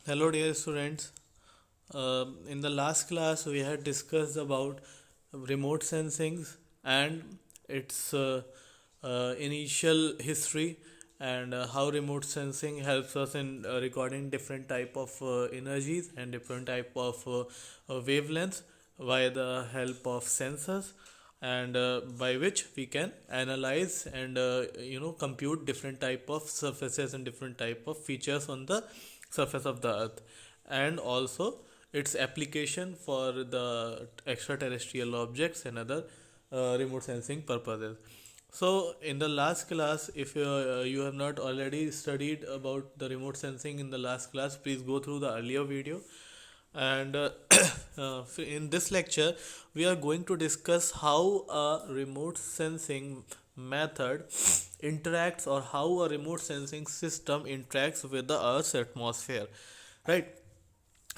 Hello, dear students. In the last class, we had discussed about remote sensing and its initial history and how remote sensing helps us in recording different type of energies and different type of wavelengths via the help of sensors and by which we can analyze and compute different type of surfaces and different type of features on the surface of the earth, and also its application for the extraterrestrial objects and other remote sensing purposes. So in the last class, if you have not already studied about the remote sensing in the last class, please go through the earlier video. And in this lecture, we are going to discuss how a remote sensing method interacts, or how a remote sensing system interacts with the Earth's atmosphere. Right.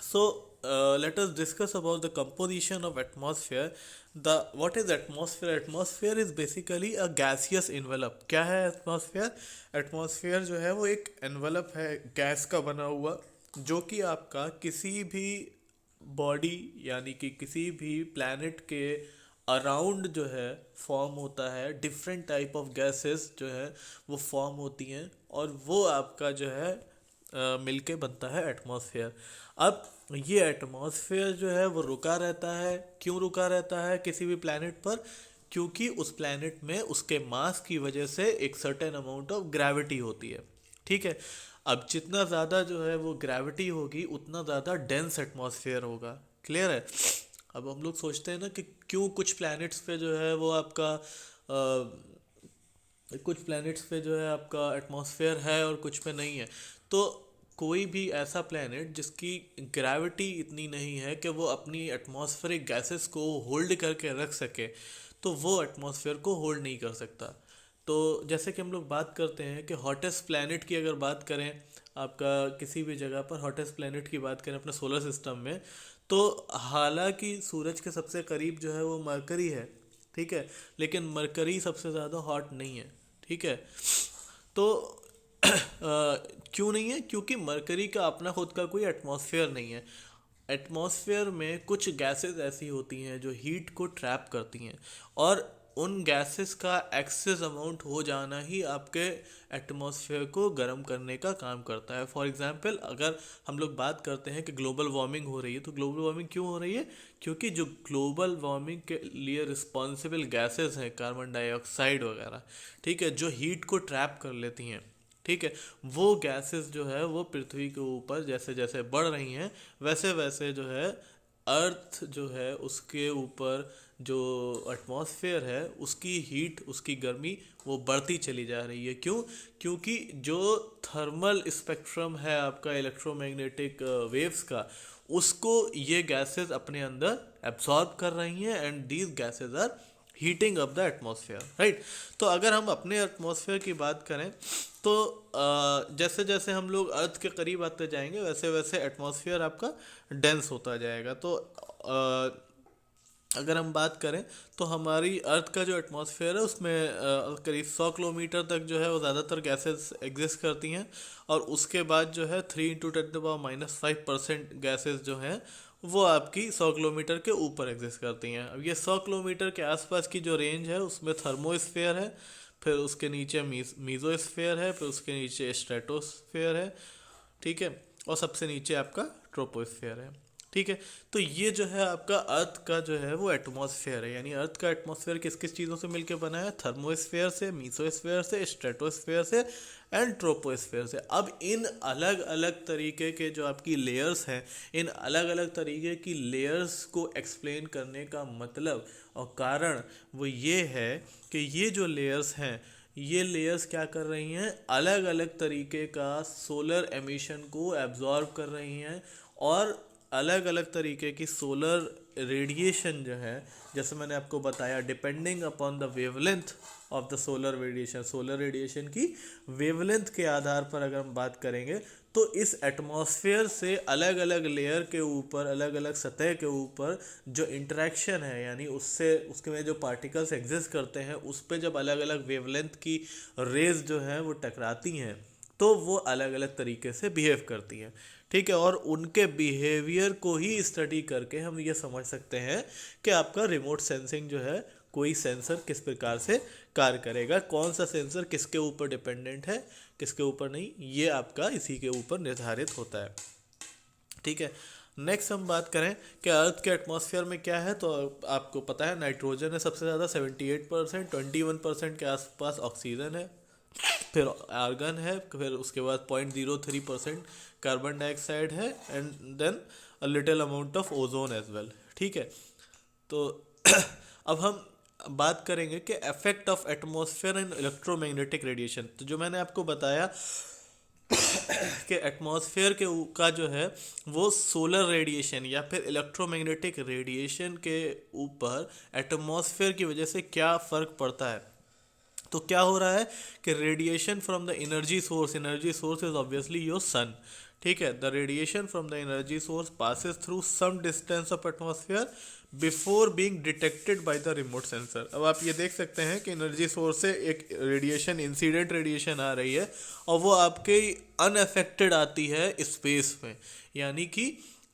So let us discuss about the composition of atmosphere. The what is atmosphere? Atmosphere is basically a gaseous envelope. क्या है atmosphere? Atmosphere जो है वो एक envelope है gas का बना हुआ, जो कि आपका किसी भी बॉडी यानी कि किसी भी प्लैनेट के अराउंड जो है फॉर्म होता है। डिफरेंट टाइप ऑफ गैसेस जो है वो फॉर्म होती हैं, और वो आपका जो है मिलके बनता है एटमॉस्फेयर। अब ये एटमॉस्फेयर जो है वो रुका रहता है। क्यों रुका रहता है किसी भी प्लैनेट पर? क्योंकि उस प्लैनेट में उसके मास की वजह से एक सर्टेन अमाउंट ऑफ ग्रेविटी होती है। ठीक है। अब जितना ज़्यादा जो है वो ग्रेविटी होगी, उतना ज़्यादा डेंस एटमॉस्फेयर होगा। क्लियर है? अब हम लोग सोचते हैं ना कि क्यों कुछ प्लैनेट्स पे जो है वो आपका कुछ प्लैनेट्स पे जो है आपका एटमॉस्फेयर है और कुछ पे नहीं है। तो कोई भी ऐसा प्लैनेट जिसकी ग्रेविटी इतनी नहीं है कि वो अपनी एटमॉस्फेरिक गैसेस को होल्ड करके रख सके, तो वो एटमॉस्फेयर को होल्ड नहीं कर सकता। तो जैसे कि हम लोग बात करते हैं कि हॉटेस्ट प्लैनेट की अगर बात करें, आपका किसी भी जगह पर हॉटेस्ट प्लैनेट की बात करें अपने सोलर सिस्टम में, तो हालांकि सूरज के सबसे करीब जो है वो मरकरी है। ठीक है। लेकिन मरकरी सबसे ज़्यादा हॉट नहीं है। ठीक है। तो क्यों नहीं है? क्योंकि मरकरी का अपना खुद का कोई एटमॉस्फेयर नहीं है। एटमॉस्फेयर में कुछ गैसेस ऐसी होती हैं जो हीट को ट्रैप करती हैं, और उन गैसेस का एक्सेस अमाउंट हो जाना ही आपके एटमॉस्फेयर को गर्म करने का काम करता है। फॉर एग्जांपल, अगर हम लोग बात करते हैं कि ग्लोबल वार्मिंग हो रही है, तो ग्लोबल वार्मिंग क्यों हो रही है? क्योंकि जो ग्लोबल वार्मिंग के लिए रिस्पॉन्सिबल गैसेस हैं, कार्बन डाइऑक्साइड वगैरह, ठीक है, जो हीट को ट्रैप कर लेती हैं, ठीक है, वो गैसेस जो है वो पृथ्वी के ऊपर जैसे जैसे बढ़ रही हैं, वैसे वैसे जो है अर्थ जो है उसके ऊपर जो एटमॉस्फेयर है उसकी हीट, उसकी गर्मी वो बढ़ती चली जा रही है। क्यों? क्योंकि जो थर्मल स्पेक्ट्रम है आपका इलेक्ट्रोमैग्नेटिक वेव्स का, उसको ये गैसेस अपने अंदर एब्सॉर्ब कर रही हैं, and these gases are heating up the atmosphere. Right. तो अगर हम अपने एटमॉस्फेयर की बात करें, तो जैसे जैसे हम लोग अर्थ के करीब आते जाएंगे, वैसे वैसे एटमॉस्फेयर आपका डेंस होता जाएगा। तो अगर हम बात करें, तो हमारी अर्थ का जो एटमॉस्फेयर है उसमें करीब 100 किलोमीटर तक जो है वो ज़्यादातर गैसेस एग्जिस्ट करती हैं, और उसके बाद जो है 3 × 10⁻⁵% गैसेस जो हैं वो आपकी 100 किलोमीटर के ऊपर एग्जिस्ट करती हैं। अब ये 100 किलोमीटर के आसपास की जो रेंज है उसमें थर्मोस्फेयर है, फिर उसके नीचे मीजोस्फेयर है, फिर उसके नीचे स्ट्रेटोस्फेयर है। ठीक है। और सबसे नीचे आपका ट्रोपोस्फेयर है। ठीक है। तो ये जो है आपका अर्थ का जो है वो एटमॉस्फेयर है। यानी अर्थ का एटमॉस्फेयर किस किस चीज़ों से मिलकर बना है? थर्मोस्फेयर से, मीसोस्फेयर से, स्ट्रेटोस्फेयर से एंड ट्रोपोस्फेयर से। अब इन अलग अलग तरीके के जो आपकी लेयर्स हैं, इन अलग अलग तरीके की लेयर्स को एक्सप्लेन करने का मतलब और कारण वो ये है कि ये जो लेयर्स हैं, ये लेयर्स क्या कर रही हैं? अलग अलग तरीके का सोलर एमिशन को एब्जॉर्ब कर रही हैं, और अलग अलग तरीके की सोलर रेडिएशन जो है, जैसे मैंने आपको बताया, depending upon the wavelength of the solar radiation, solar radiation की वेवलेंथ के आधार पर अगर हम बात करेंगे, तो इस एटमॉस्फेयर से अलग अलग लेयर के ऊपर, अलग अलग सतह के ऊपर जो इंटरेक्शन है, यानी उससे उसके में जो पार्टिकल्स एग्जिस्ट करते हैं, उस पर जब अलग अलग वेवलेंथ की रेज जो है वो टकराती हैं, तो तो वो अलग अलग तरीके से बिहेव करती हैं, ठीक है। और उनके बिहेवियर को ही स्टडी करके हम ये समझ सकते हैं कि आपका रिमोट सेंसिंग जो है, कोई सेंसर किस प्रकार से कार्य करेगा, कौन सा सेंसर किसके ऊपर डिपेंडेंट है, किसके ऊपर नहीं, ये आपका इसी के ऊपर निर्धारित होता है, ठीक है। नेक्स्ट हम बात करें कि अर्थ के एटमॉस्फेयर में क्या है, तो आपको पता है नाइट्रोजन है सबसे ज़्यादा 78%, 21% के आसपास ऑक्सीजन है, फिर आर्गन है, फिर उसके बाद 0.03% कार्बन डाइऑक्साइड है, and then a little amount of ozone as well, ठीक है। तो अब हम बात करेंगे कि effect of atmosphere and electromagnetic radiation. तो जो मैंने आपको बताया कि एटमॉस्फेयर का जो है वो सोलर रेडिएशन या फिर इलेक्ट्रोमैग्नेटिक रेडिएशन के ऊपर एटमॉस्फेयर की वजह से क्या फ़र्क पड़ता है। तो क्या हो रहा है कि radiation from the energy source is obviously your sun, ठीक है। The radiation from the energy source passes through some distance of atmosphere before being detected by the remote sensor. अब आप ये देख सकते हैं कि एनर्जी सोर्स से एक रेडिएशन, इंसिडेंट रेडिएशन आ रही है और वो आपके अनअफेक्टेड आती है स्पेस में, यानी कि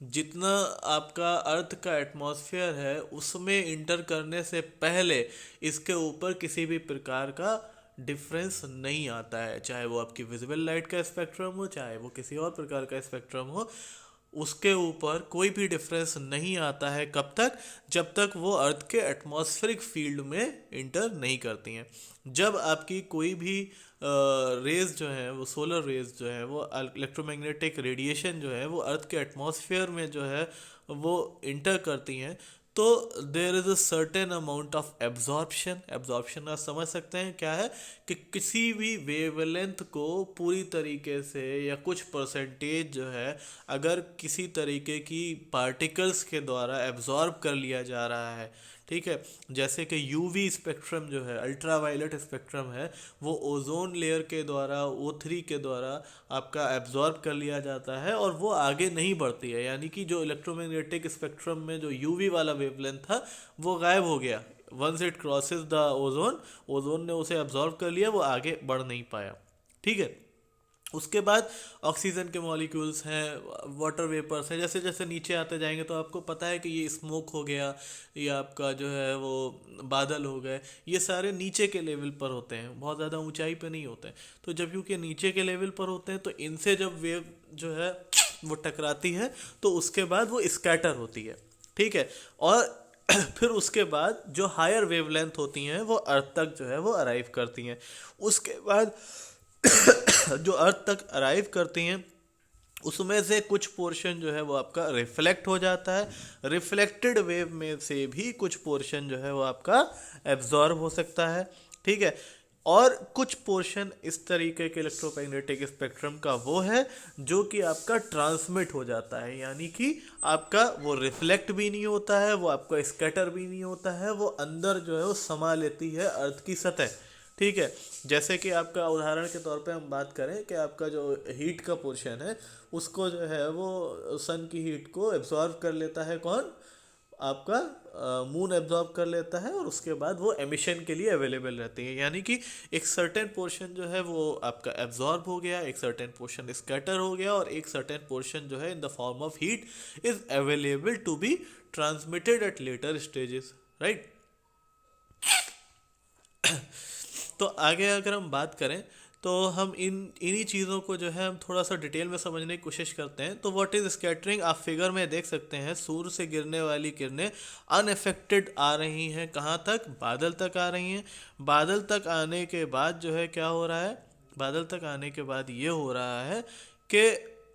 जितना आपका अर्थ का एटमॉस्फेयर है उसमें इंटर करने से पहले इसके ऊपर किसी भी प्रकार का डिफरेंस नहीं आता है, चाहे वो आपकी विजिबल लाइट का स्पेक्ट्रम हो, चाहे वो किसी और प्रकार का स्पेक्ट्रम हो, उसके ऊपर कोई भी डिफरेंस नहीं आता है। कब तक? जब तक वो अर्थ के एटमॉस्फेरिक फील्ड में इंटर नहीं करती हैं। जब आपकी कोई भी रेज जो है, वो सोलर रेज जो है, वो इलेक्ट्रोमैग्नेटिक रेडिएशन जो है वो अर्थ के एटमॉस्फेयर में जो है वो इंटर करती हैं, तो there is a certain amount of absorption आप समझ सकते हैं क्या है, कि किसी भी वेवलेंथ को पूरी तरीके से या कुछ परसेंटेज जो है अगर किसी तरीके की पार्टिकल्स के द्वारा एब्जॉर्ब कर लिया जा रहा है, ठीक है। जैसे कि यूवी स्पेक्ट्रम जो है, अल्ट्रा वायलेट स्पेक्ट्रम है, वो ओजोन लेयर के द्वारा, O3 के द्वारा आपका एब्जॉर्ब कर लिया जाता है और वो आगे नहीं बढ़ती है, यानी कि जो इलेक्ट्रोमैग्नेटिक स्पेक्ट्रम में जो यूवी वाला वेवलेंथ था वो गायब हो गया। Once it crosses the ozone ने उसे एब्जॉर्ब कर लिया, वो आगे बढ़ नहीं पाया, ठीक है। उसके बाद ऑक्सीजन के मॉलिक्यूल्स हैं, वाटर वेपर्स हैं, जैसे जैसे नीचे आते जाएंगे तो आपको पता है कि ये स्मोक हो गया, ये आपका जो है वो बादल हो गए, ये सारे नीचे के लेवल पर होते हैं, बहुत ज़्यादा ऊंचाई पे नहीं होते हैं। तो जब क्योंकि नीचे के लेवल पर होते हैं तो इनसे जब वेव जो है वो टकराती है तो उसके बाद वो स्कैटर होती है, ठीक है। और फिर उसके बाद जो हायर वेवलेंथ होती हैं वो अर्थ तक जो है वो अराइव करती हैं। उसके बाद जो अर्थ तक अराइव करती हैं उसमें से कुछ पोर्शन जो है वो आपका रिफ्लेक्ट हो जाता है, रिफ्लेक्टेड वेव में से भी कुछ पोर्शन जो है वो आपका एब्जॉर्ब हो सकता है, ठीक है। और कुछ पोर्शन इस तरीके के इलेक्ट्रोमैग्नेटिक स्पेक्ट्रम का वो है जो कि आपका ट्रांसमिट हो जाता है, यानी कि आपका वो रिफ्लेक्ट भी नहीं होता है, वो आपका स्कैटर भी नहीं होता है, वो अंदर जो है वो समा लेती है अर्थ की सतह, ठीक है। जैसे कि आपका उदाहरण के तौर पे हम बात करें कि आपका जो हीट का पोर्शन है उसको जो है वो सन की हीट को एब्जॉर्ब कर लेता है, कौन? आपका मून एब्जॉर्ब कर लेता है, और उसके बाद वो एमिशन के लिए अवेलेबल रहती है, यानी कि एक सर्टेन पोर्शन जो है वो आपका एब्जॉर्ब हो गया, एक सर्टेन पोर्शन स्कैटर हो गया, और एक सर्टेन पोर्शन जो है in the form of heat is available to be transmitted at later stages, right. तो आगे अगर हम बात करें तो हम इन्हीं चीज़ों को जो है हम थोड़ा सा डिटेल में समझने की कोशिश करते हैं। तो व्हाट इज़ स्कैटरिंग, आप फिगर में देख सकते हैं सूर्य से गिरने वाली किरणें अनअफेक्टेड आ रही हैं, कहाँ तक? बादल तक आ रही हैं। बादल तक आने के बाद जो है क्या हो रहा है, बादल तक आने के बाद ये हो रहा है कि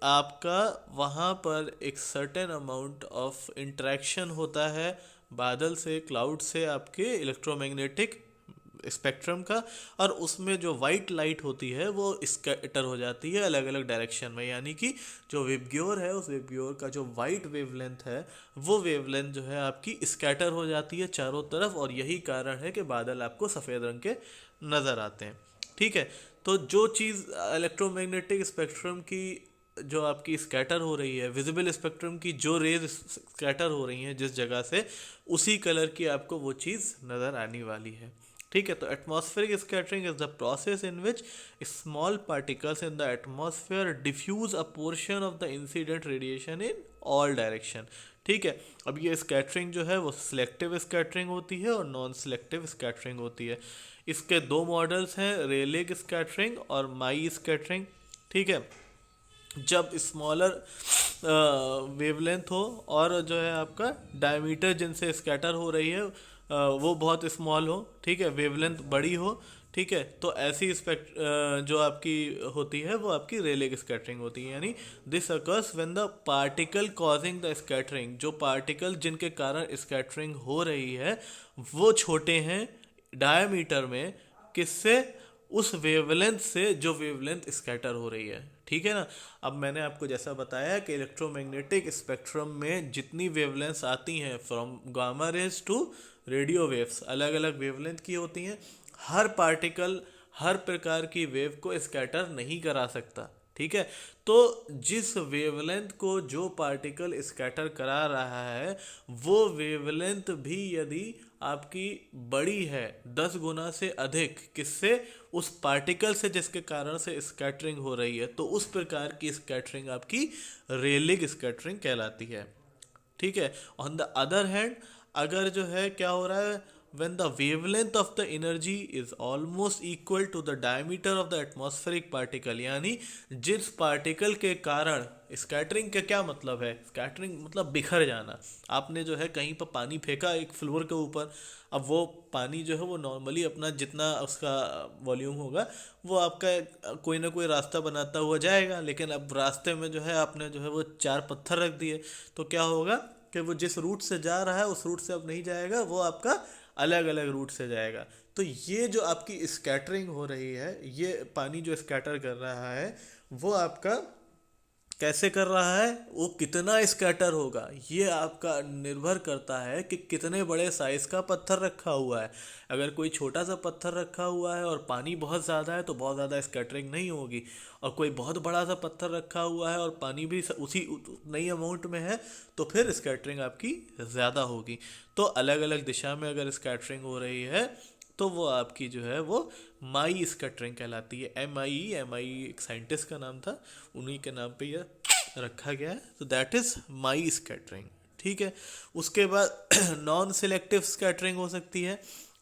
आपका वहाँ पर एक सर्टेन अमाउंट ऑफ इंटरेक्शन होता है बादल से, क्लाउड से, आपके इलेक्ट्रोमैग्नेटिक स्पेक्ट्रम का, और उसमें जो वाइट लाइट होती है वो स्कैटर हो जाती है अलग अलग डायरेक्शन में, यानी कि जो वेवग्योर है उस वेवग्योर का जो वाइट वेवलेंथ है वो वेवलेंथ जो है आपकी स्कैटर हो जाती है चारों तरफ, और यही कारण है कि बादल आपको सफ़ेद रंग के नज़र आते हैं, ठीक है। तो जो चीज़ इलेक्ट्रोमैग्नेटिक स्पेक्ट्रम की जो आपकी स्कैटर हो रही है, विजिबल स्पेक्ट्रम की जो रेज स्कैटर हो रही हैं जिस जगह से, उसी कलर की आपको वो चीज़ नज़र आने वाली है, ठीक है, तो atmospheric scattering is the process in which small particles in the atmosphere diffuse a portion of the incident radiation in all direction. ठीक है, अब ये स्कैटरिंग जो है वो सिलेक्टिव स्कैटरिंग होती है और नॉन सिलेक्टिव स्कैटरिंग होती है। इसके दो मॉडल्स हैं, रेलिग स्कैटरिंग और माई स्कैटरिंग। ठीक है, जब स्मॉलर वेवलेंथ हो और जो है आपका डायमीटर जिनसे स्कैटर हो रही है वो बहुत स्मॉल हो, ठीक है, वेवलेंथ बड़ी हो, ठीक है, तो ऐसी जो आपकी होती है वो आपकी रेलिक स्कैटरिंग होती है। यानी this occurs when the particle causing the scattering, जो पार्टिकल जिनके कारण स्कैटरिंग हो रही है वो छोटे हैं डायमीटर में, किससे, उस वेवलेंथ से जो वेवलेंथ स्कैटर हो रही है। ठीक है ना। अब मैंने आपको जैसा बताया कि इलेक्ट्रोमैग्नेटिक स्पेक्ट्रम में जितनी वेवलेंथ्स आती हैं from gamma rays to radio waves, अलग अलग वेवलेंथ की होती हैं। हर पार्टिकल हर प्रकार की वेव को स्कैटर नहीं करा सकता। ठीक है, तो जिस वेवलेंथ को जो पार्टिकल स्कैटर करा रहा है वो वेवलेंथ भी यदि आपकी बड़ी है 10 गुना से अधिक, किससे, उस पार्टिकल से जिसके कारण से स्कैटरिंग हो रही है, तो उस प्रकार की स्कैटरिंग आपकी रेलिग स्कैटरिंग कहलाती है। ठीक है, ऑन द अदर हैंड अगर जो है क्या हो रहा है, when the wavelength of the energy is almost equal to the diameter of the atmospheric particle, यानी जिस पार्टिकल के कारण स्कैटरिंग का क्या मतलब है, स्कैटरिंग मतलब बिखर जाना। आपने जो है कहीं पर पानी फेंका एक फ्लोर के ऊपर, अब वो पानी जो है वो नॉर्मली अपना जितना उसका वॉल्यूम होगा वो आपका कोई ना कोई रास्ता बनाता हुआ जाएगा, लेकिन अब रास्ते में जो है आपने जो है वो 4 पत्थर रख दिए, तो क्या होगा कि वो जिस रूट से जा रहा है उस रूट से अब नहीं जाएगा, वो आपका अलग अलग रूट से जाएगा। तो ये जो आपकी स्कैटरिंग हो रही है, ये पानी जो स्कैटर कर रहा है वो आपका कैसे कर रहा है, वो कितना स्कैटर होगा, ये आपका निर्भर करता है कि कितने बड़े साइज का पत्थर रखा हुआ है। अगर कोई छोटा सा पत्थर रखा हुआ है और पानी बहुत ज़्यादा है तो बहुत ज़्यादा स्कैटरिंग नहीं होगी, और कोई बहुत बड़ा सा पत्थर रखा हुआ है और पानी भी उसी नई अमाउंट में है तो फिर स्कैटरिंग आपकी ज़्यादा होगी। तो अलग अलग दिशा में अगर स्कैटरिंग हो रही है तो वो आपकी जो है वो माई स्कैटरिंग कहलाती है। एम आई एक साइंटिस्ट का नाम था, उन्हीं के नाम पे यह रखा गया है, तो दैट इज माई स्कैटरिंग। ठीक है, उसके बाद नॉन सिलेक्टिव स्कैटरिंग हो सकती है।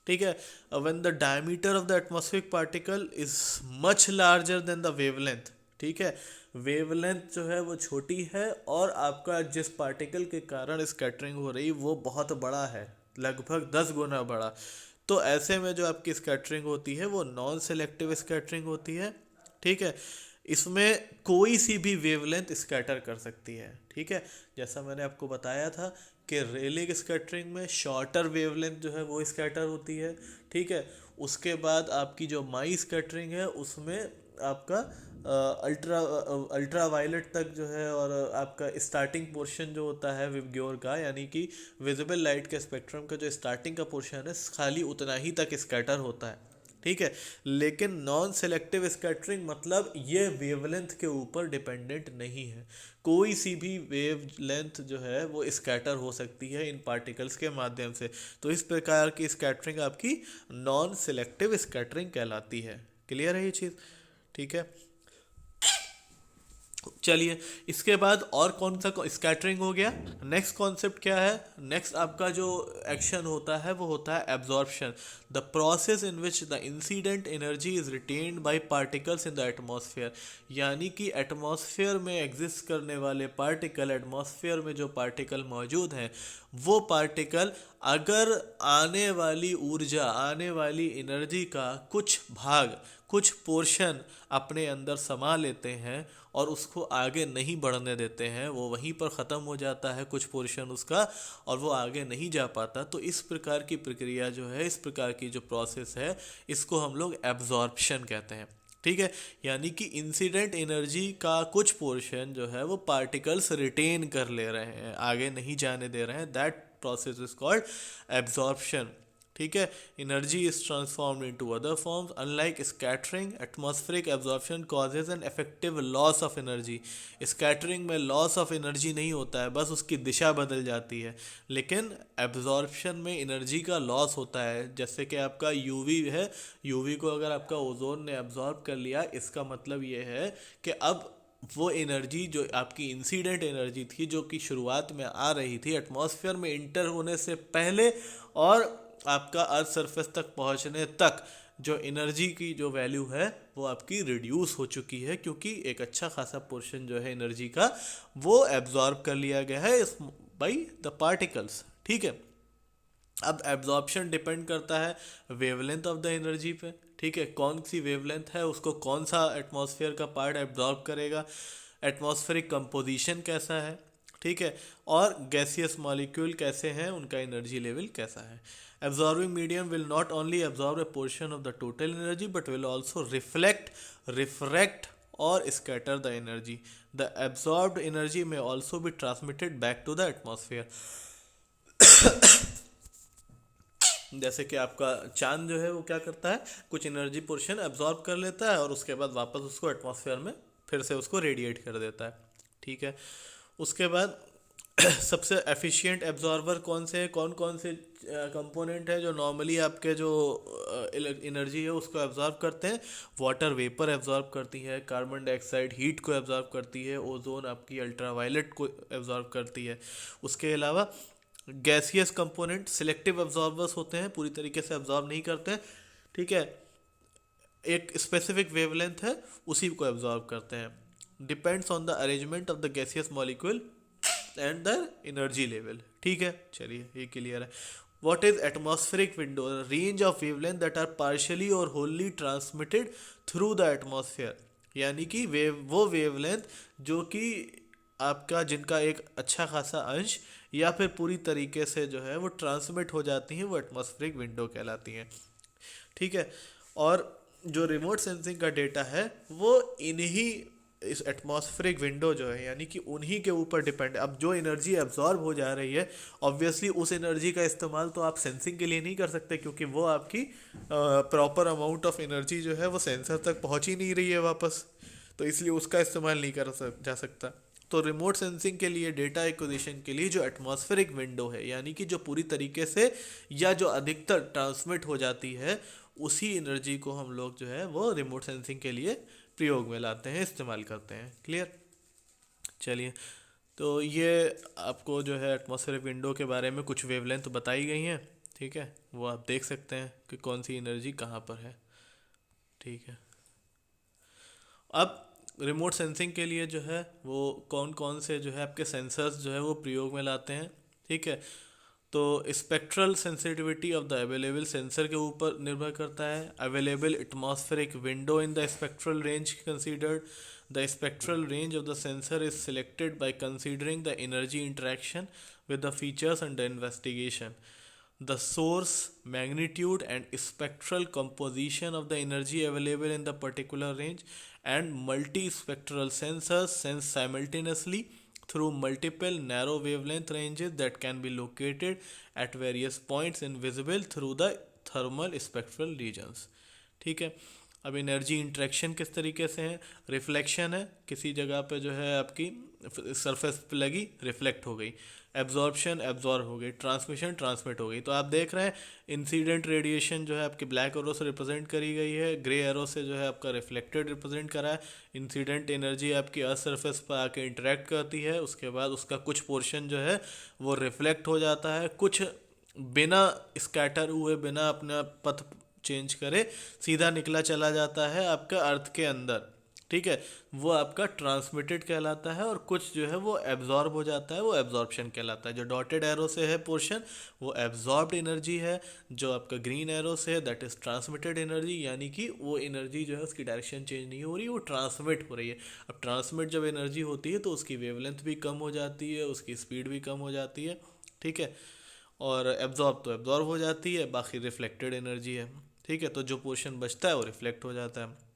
ठीक है, when the diameter of the atmospheric particle is much larger than the wavelength. ठीक है, वेवलेंथ जो है वो छोटी है और आपका जिस पार्टिकल के कारण स्कैटरिंग हो रही वो बहुत बड़ा है, लगभग 10 गुना बड़ा, तो ऐसे में जो आपकी स्कैटरिंग होती है वो नॉन सेलेक्टिव स्कैटरिंग होती है। ठीक है, इसमें कोई सी भी वेवलेंथ स्कैटर कर सकती है। ठीक है, जैसा मैंने आपको बताया था कि रेलिग स्कैटरिंग में शॉर्टर वेवलेंथ जो है वो स्कैटर होती है। ठीक है, उसके बाद आपकी जो माई स्कैटरिंग है उसमें आपका अल्ट्रा वायलेट तक जो है, और आपका स्टार्टिंग पोर्शन जो होता है विबग्योर का, यानी कि विजिबल लाइट के स्पेक्ट्रम का जो स्टार्टिंग का पोर्शन है खाली उतना ही तक स्कैटर होता है। ठीक है, लेकिन नॉन सेलेक्टिव स्कैटरिंग मतलब ये वेवलेंथ के ऊपर डिपेंडेंट नहीं है, कोई सी भी वेव लेंथ जो है वो स्कैटर हो सकती है इन पार्टिकल्स के माध्यम से। तो इस प्रकार की स्कैटरिंग आपकी नॉन सेलेक्टिव स्कैटरिंग कहलाती है। क्लियर है ये चीज़। ठीक है, चलिए इसके बाद और कौन सा स्कैटरिंग हो गया। नेक्स्ट कॉन्सेप्ट क्या है, नेक्स्ट आपका जो एक्शन होता है वो होता है absorption, the process in which the incident energy is retained bye particles in the atmosphere. यानी कि एटमॉस्फेयर में एग्जिस्ट करने वाले पार्टिकल, एटमॉस्फेयर में जो पार्टिकल मौजूद हैं वो पार्टिकल अगर आने वाली ऊर्जा, आने वाली एनर्जी का कुछ भाग, कुछ पोर्शन अपने अंदर समा लेते हैं और उसको आगे नहीं बढ़ने देते हैं, वो वहीं पर ख़त्म हो जाता है कुछ पोर्शन उसका और वो आगे नहीं जा पाता, तो इस प्रकार की प्रक्रिया जो है, इस प्रकार की जो प्रोसेस है, इसको हम लोग एब्जॉर्प्शन कहते हैं। ठीक है, यानी कि इंसिडेंट एनर्जी का कुछ पोर्शन जो है वो पार्टिकल्स रिटेन कर ले रहे हैं, आगे नहीं जाने दे रहे हैं, that process is called absorption. ठीक है, energy is transformed into other forms unlike scattering atmospheric absorption causes an effective loss of energy. Scattering में लॉस ऑफ एनर्जी नहीं होता है, बस उसकी दिशा बदल जाती है, लेकिन एब्जॉर्प्शन में एनर्जी का लॉस होता है। जैसे कि आपका यूवी है, यूवी को अगर आपका ओजोन ने एब्जॉर्ब कर लिया, इसका मतलब ये है कि अब वो एनर्जी जो आपकी इंसिडेंट एनर्जी थी, जो कि शुरुआत में आ रही थी एटमॉस्फेयर में इंटर होने से पहले और आपका अर्थ सरफेस तक पहुंचने तक, जो एनर्जी की जो वैल्यू है वो आपकी रिड्यूस हो चुकी है, क्योंकि एक अच्छा खासा पोर्शन जो है एनर्जी का वो एब्जॉर्ब कर लिया गया है इस बाई द पार्टिकल्स। ठीक है, अब एब्जॉर्प्शन डिपेंड करता है वेवलेंथ ऑफ द एनर्जी पे। ठीक है, कौन सी वेवलेंथ है उसको कौन सा एटमॉस्फेयर का पार्ट एब्जॉर्ब करेगा, एटमॉस्फेरिक कंपोजिशन कैसा है, ठीक है, और गैसियस मॉलिक्यूल कैसे हैं, उनका एनर्जी लेवल कैसा है। Absorbing medium will not only absorb a portion of the total energy but will also reflect, refract और scatter the energy. The absorbed energy may also be transmitted back to the atmosphere. जैसे कि आपका चांद जो है वो क्या करता है, कुछ एनर्जी पोर्शन एब्जॉर्ब कर लेता है और उसके बाद वापस उसको एटमॉस्फेयर में फिर से उसको रेडिएट कर देता है। ठीक है, उसके बाद सबसे एफिशिएंट एब्जॉर्बर कौन से हैं, कौन कौन से कंपोनेंट है जो नॉर्मली आपके जो एनर्जी है उसको एब्जॉर्ब करते हैं। वाटर वेपर एब्जॉर्ब करती है, कार्बन डाइऑक्साइड हीट को एब्जॉर्ब करती है, ओजोन आपकी अल्ट्रावायलेट को एब्जॉर्ब करती है। उसके अलावा गैसियस कंपोनेंट सिलेक्टिव एब्जॉर्बर्स होते हैं, पूरी तरीके से एब्जॉर्ब नहीं करते हैं। ठीक है, एक स्पेसिफिक वेवलेंथ है उसी को एब्जॉर्ब करते हैं। Depends on the arrangement of the gaseous molecule and the energy level. ठीक है, चलिए ये क्लियर है। What is atmospheric window, range of wavelength that are partially और wholly transmitted through the atmosphere, यानी कि वो वेवलेंथ जो कि आपका जिनका एक अच्छा खासा अंश या फिर पूरी तरीके से जो है वो ट्रांसमिट हो जाती हैं, वो एटमॉस्फेरिक विंडो कहलाती हैं। ठीक है, और जो रिमोट सेंसिंग का डेटा है वो इन्हीं इस एटमॉस्फेरिक विंडो जो है यानी कि उन्हीं के ऊपर डिपेंड है। अब जो एनर्जी एब्जॉर्ब हो जा रही है, ऑब्वियसली उस एनर्जी का इस्तेमाल तो आप सेंसिंग के लिए नहीं कर सकते, क्योंकि वो आपकी प्रॉपर अमाउंट ऑफ एनर्जी जो है वो सेंसर तक पहुंच ही नहीं रही है वापस, तो इसलिए उसका इस्तेमाल नहीं जा सकता। तो रिमोट सेंसिंग के लिए, डेटा एक्विजिशन के लिए जो एटमॉस्फेरिक विंडो है, यानी कि जो पूरी तरीके से या जो अधिकतर ट्रांसमिट हो जाती है, उसी एनर्जी को हम लोग जो है वो रिमोट सेंसिंग के लिए प्रयोग में लाते हैं, इस्तेमाल करते हैं। क्लियर, चलिए, तो ये आपको जो है एटमॉस्फेरिक विंडो के बारे में कुछ वेवलेंथ बताई गई हैं। ठीक है, वो आप देख सकते हैं कि कौन सी एनर्जी कहाँ पर है। ठीक है, अब रिमोट सेंसिंग के लिए जो है वो कौन कौन से जो है आपके सेंसर्स जो है वो प्रयोग में लाते हैं। ठीक है, तो spectral sensitivity of the available sensor के ऊपर निर्भर करता है। Available atmospheric window in the spectral range considered, the spectral range of the sensor is selected by considering the energy interaction with the features under investigation, the source, magnitude and spectral composition of the energy available in the particular range, and multispectral sensors sense simultaneously through multiple narrow wavelength ranges that can be located at various points invisible through the thermal spectral regions। ठीक है, अब energy interaction किस तरीके से है, reflection है, किसी जगह पे जो है आपकी सरफेस पे लगी, रिफ्लेक्ट हो गई, एब्जॉर्प्शन एब्जॉर्ब हो गई, ट्रांसमिशन ट्रांसमिट हो गई। तो आप देख रहे हैं इंसिडेंट रेडिएशन जो है आपकी ब्लैक एरो से रिप्रेजेंट करी गई है, ग्रे एरो से जो है आपका रिफ्लेक्टेड रिप्रेजेंट करा है। इंसिडेंट एनर्जी आपकी अर्थ सरफेस पर आके इंटरेक्ट करती है, उसके बाद उसका कुछ पोर्शन जो है वो रिफ्लेक्ट हो जाता है, कुछ बिना स्कैटर हुए, बिना अपना पथ चेंज करे सीधा निकला चला जाता है आपका अर्थ के अंदर। ठीक है, वो आपका ट्रांसमिटेड कहलाता है, और कुछ जो है वो एब्जॉर्ब हो जाता है, वो एब्जॉर्प्शन कहलाता है। जो डॉटेड एरो से है पोर्शन वो एब्जॉर्ब्ड एनर्जी है, जो आपका ग्रीन एरो से है दैट इज ट्रांसमिटेड एनर्जी, यानी कि वो एनर्जी जो है उसकी डायरेक्शन चेंज नहीं हो रही, वो ट्रांसमिट हो रही है। अब ट्रांसमिट जब एनर्जी होती है तो उसकी वेवलेंथ भी कम हो जाती है, उसकी स्पीड भी कम हो जाती है। ठीक है, और एब्जॉर्ब तो एब्जॉर्ब हो जाती है, बाकी रिफ्लेक्टेड एनर्जी है। ठीक है, तो जो पोर्शन बचता है वो रिफ्लेक्ट हो जाता है।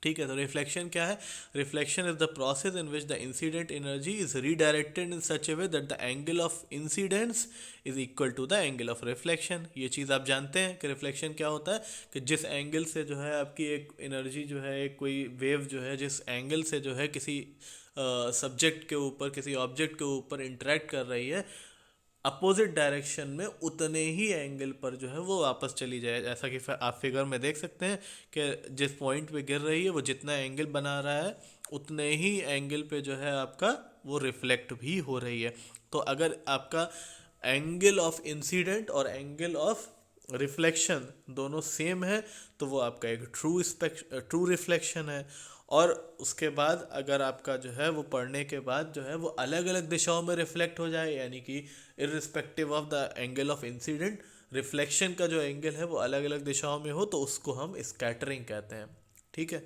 ठीक है, तो रिफ्लेक्शन क्या है? Reflection is the process in which the incident energy is redirected in such a way that the angle of incidence is equal to the angle of reflection. ये चीज़ आप जानते हैं कि रिफ्लेक्शन क्या होता है, कि जिस एंगल से जो है आपकी एक एनर्जी जो है, एक कोई वेव जो है जिस एंगल से जो है किसी सब्जेक्ट के ऊपर, किसी ऑब्जेक्ट के ऊपर इंटरेक्ट कर रही है, अपोजिट डायरेक्शन में उतने ही एंगल पर जो है वो वापस चली जाए। जैसा कि आप फिगर में देख सकते हैं कि जिस पॉइंट पे गिर रही है वो जितना एंगल बना रहा है उतने ही एंगल पे जो है आपका वो रिफ्लेक्ट भी हो रही है। तो अगर आपका एंगल ऑफ इंसिडेंट और एंगल ऑफ रिफ्लेक्शन दोनों सेम है तो वो आपका एक ट्रू रिफ्लेक्शन है। और उसके बाद अगर आपका जो है वो पढ़ने के बाद जो है वो अलग अलग दिशाओं में रिफ्लेक्ट हो जाए, यानी कि irrespective of the angle of incident, reflection का जो एंगल है वो अलग अलग दिशाओं में हो, तो उसको हम स्कैटरिंग कहते हैं। ठीक है,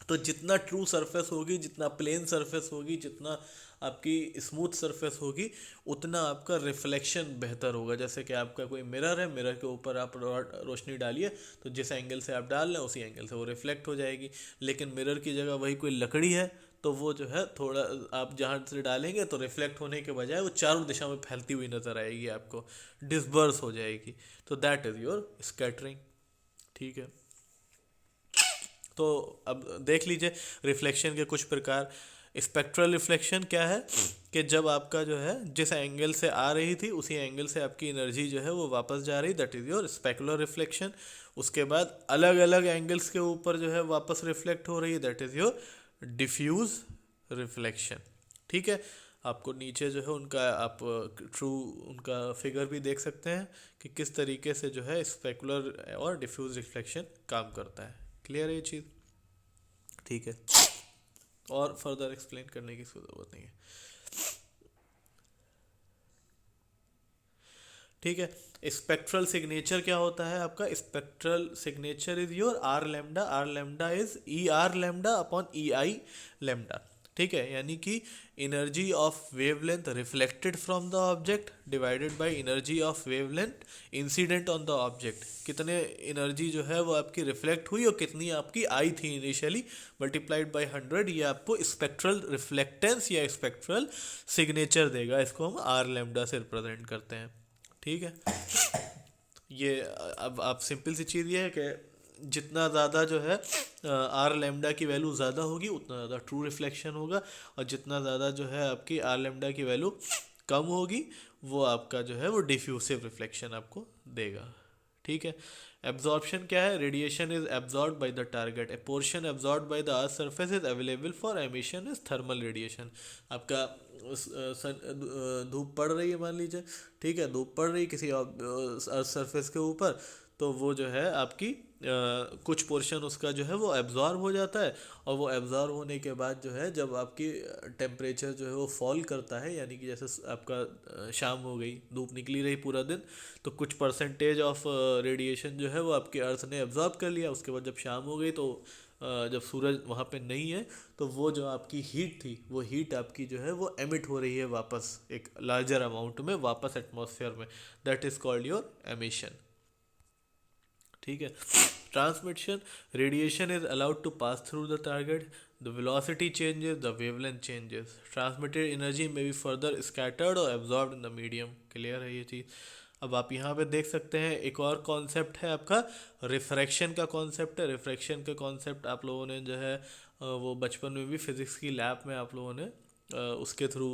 तो जितना ट्रू सरफेस होगी, जितना प्लेन सरफेस होगी, जितना आपकी स्मूथ सरफेस होगी, उतना आपका रिफ्लेक्शन बेहतर होगा। जैसे कि आपका कोई मिरर है, मिरर के ऊपर आप रोशनी डालिए तो जिस एंगल से आप डाल रहे हैं उसी एंगल से वो रिफ्लेक्ट हो जाएगी। लेकिन मिरर की जगह वही कोई लकड़ी है तो वो जो है थोड़ा आप जहाँ से डालेंगे तो रिफ्लेक्ट होने के बजाय वो चारों दिशा में फैलती हुई नजर आएगी, आपको डिस्पर्स हो जाएगी। तो दैट इज़ योर स्कैटरिंग। ठीक है, तो अब देख लीजिए रिफ्लेक्शन के कुछ प्रकार। स्पेक्ट्रल रिफ्लेक्शन क्या है, कि जब आपका जो है जिस एंगल से आ रही थी उसी एंगल से आपकी एनर्जी जो है वो वापस जा रही, that is your specular reflection. उसके बाद अलग अलग एंगल्स के ऊपर जो है वापस रिफ्लेक्ट हो रही है, that is your diffuse reflection. ठीक है, आपको नीचे जो है उनका आप ट्रू उनका फिगर भी देख सकते हैं कि किस तरीके से जो है स्पेकुलर और डिफ्यूज रिफ्लेक्शन काम करता है। क्लियर है ये चीज़? ठीक है, और फर्दर एक्सप्लेन करने की ज़रूरत नहीं है। ठीक है, स्पेक्ट्रल सिग्नेचर क्या होता है आपका? Spectral signature is your R lambda. R lambda is E R lambda upon E I lambda. ठीक है, यानी कि energy of wavelength reflected from the object divided by energy of wavelength incident on the object. कितने energy जो है वो आपकी reflect हुई और कितनी आपकी आई थी इनिशियली, मल्टीप्लाइड बाय 100, ये आपको स्पेक्ट्रल रिफ्लेक्टेंस या स्पेक्ट्रल सिग्नेचर देगा। इसको हम आर लेमडा से रिप्रेजेंट करते हैं। ठीक है, ये अब आप सिंपल सी चीज़ ये है कि जितना ज़्यादा जो है आर लेमडा की वैल्यू ज़्यादा होगी उतना ज़्यादा ट्रू रिफ्लेक्शन होगा, और जितना ज़्यादा जो है आपकी आर लेमडा की वैल्यू कम होगी वो आपका जो है वो डिफ्यूसिव रिफ्लेक्शन आपको देगा। ठीक है, एब्जॉर्प्शन क्या है? Radiation is absorb by the target, A portion absorb by the earth surface is available for emission is thermal radiation. आपका धूप पड़ रही है मान लीजिए, ठीक है, धूप पड़ रही है किसी अर्थ सरफेस के ऊपर, तो वो जो है आपकी कुछ पोर्शन उसका जो है वो एब्जॉर्ब हो जाता है, और वो एब्जॉर्ब होने के बाद जो है जब आपकी टेम्परेचर जो है वो फॉल करता है, यानी कि जैसे आपका शाम हो गई, धूप निकली रही पूरा दिन, तो कुछ परसेंटेज ऑफ रेडिएशन जो है वो आपके अर्थ ने एब्जॉर्ब कर लिया। उसके बाद जब शाम हो गई तो जब सूरज वहाँ पे नहीं है तो वो जो आपकी हीट थी वो हीट आपकी जो है वो एमिट हो रही है वापस एक लार्जर अमाउंट में वापस एटमॉस्फेयर में, that is called your emission. ठीक है, transmission, radiation is allowed to pass through the target, the velocity changes, the wavelength changes, transmitted energy may be further scattered और absorb in the medium. Clear है ये चीज़? अब आप यहाँ पे देख सकते हैं एक और कॉन्सेप्ट है आपका रिफ्रैक्शन का कॉन्सेप्ट है। रिफ्रैक्शन का कॉन्सेप्ट आप लोगों ने जो है वो बचपन में भी फिजिक्स की लैब में आप लोगों ने उसके थ्रू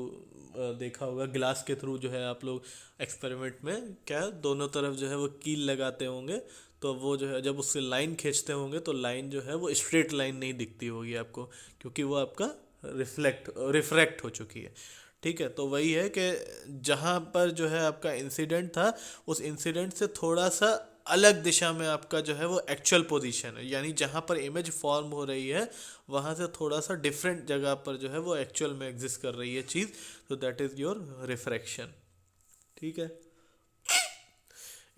देखा होगा, ग्लास के थ्रू जो है आप लोग एक्सपेरिमेंट में क्या दोनों तरफ जो है वो कील लगाते होंगे, तो वो जो है जब उससे लाइन खींचते होंगे तो लाइन जो है वो स्ट्रेट लाइन नहीं दिखती होगी आपको, क्योंकि वो आपका रिफ्रैक्ट हो चुकी है। ठीक है, तो वही है कि जहाँ पर जो है आपका इंसिडेंट था उस इंसिडेंट से थोड़ा सा अलग दिशा में आपका जो है वो एक्चुअल पोजीशन है, यानी जहाँ पर इमेज फॉर्म हो रही है वहाँ से थोड़ा सा डिफरेंट जगह पर जो है वो एक्चुअल में एग्जिस्ट कर रही है चीज़, तो दैट इज़ योर रिफ्रैक्शन। ठीक है,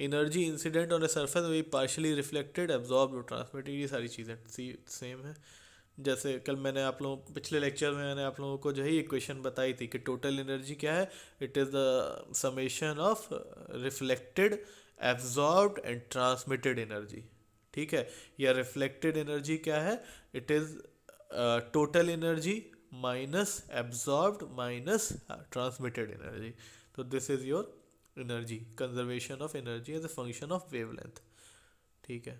energy incident on a surface में पार्शली रिफ्लेक्टेड एब्जॉर्ब ट्रांसमिटेड, ये सारी चीज़ें सेम है। जैसे कल मैंने आप लोगों पिछले लेक्चर में मैंने आप लोगों को जो है ये क्वेश्चन बताई थी कि टोटल एनर्जी क्या है, it is the summation of reflected absorbed and transmitted energy. ठीक है, या रिफ्लेक्टेड एनर्जी क्या है, it is total energy minus absorbed minus transmitted energy. तो this is your energy, conservation of energy as a function of wavelength. ठीक है,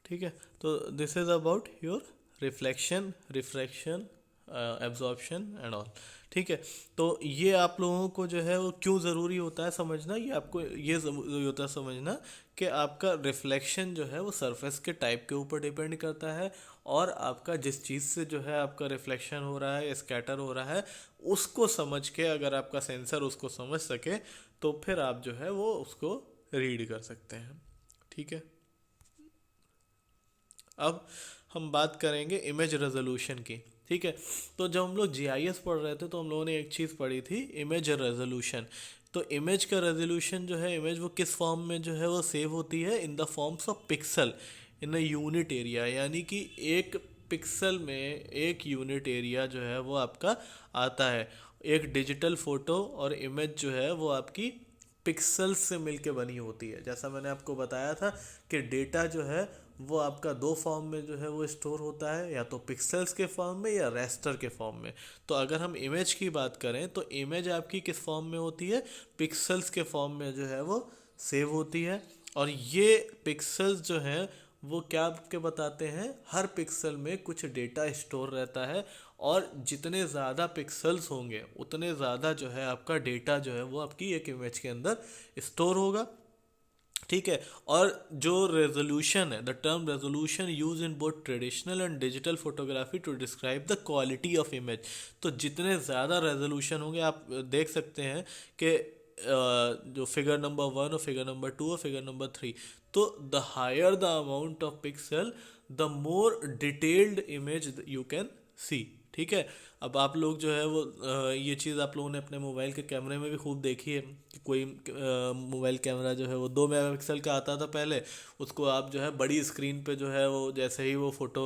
ठीक है। तो this is about your reflection, refraction, absorption and all. ठीक है, तो ये आप लोगों को जो है वो क्यों ज़रूरी होता है समझना, ये आपको ये ज़रूरी होता है समझना कि आपका रिफ्लेक्शन जो है वो सरफेस के टाइप के ऊपर डिपेंड करता है, और आपका जिस चीज़ से जो है आपका रिफ्लेक्शन हो रहा है या स्कैटर हो रहा है, उसको समझ के अगर आपका सेंसर उसको समझ सके तो फिर आप जो है वो उसको रीड कर सकते हैं। ठीक है, अब हम बात करेंगे इमेज रेजोल्यूशन की। ठीक है, तो जब हम लोग जीआईएस पढ़ रहे थे तो हम लोगों ने एक चीज़ पढ़ी थी, इमेज रेजोल्यूशन। तो इमेज का रेजोल्यूशन जो है, इमेज वो किस फॉर्म में जो है वो सेव होती है, in the forms of pixel in a unit area, यानी कि एक पिक्सल में एक यूनिट एरिया जो है वो आपका आता है। एक डिजिटल फोटो और इमेज जो है वो आपकी पिक्सल्स से मिलके बनी होती है। जैसा मैंने आपको बताया था कि डेटा जो है वो आपका दो फॉर्म में जो है वो स्टोर होता है, या तो पिक्सल्स के फॉर्म में या रेस्टर के फॉर्म में। तो अगर हम इमेज की बात करें तो इमेज आपकी किस फॉर्म में होती है, पिक्सल्स के फॉर्म में जो है वो सेव होती है। और ये पिक्सल्स जो हैं वो क्या आपके बताते हैं, हर पिक्सल में कुछ डेटा स्टोर रहता है, और जितने ज़्यादा पिक्सल्स होंगे उतने ज़्यादा जो है आपका डेटा जो है वो आपकी एक इमेज के अंदर स्टोर होगा। ठीक है, और जो रेजोल्यूशन है, the term resolution use in both traditional and digital photography to describe the quality of image. तो जितने ज़्यादा रेजोल्यूशन होंगे, आप देख सकते हैं कि जो फिगर नंबर 1 और फिगर नंबर 2 और फिगर नंबर 3, तो the higher the amount of pixel the more detailed image you can see. ठीक है, अब आप लोग जो है वो ये चीज़ आप लोगों ने अपने मोबाइल के कैमरे में भी खूब देखी है कि कोई मोबाइल कैमरा जो है वो 2 मेगापिक्सल का आता था पहले, उसको आप जो है बड़ी स्क्रीन पे जो है वो जैसे ही वो फ़ोटो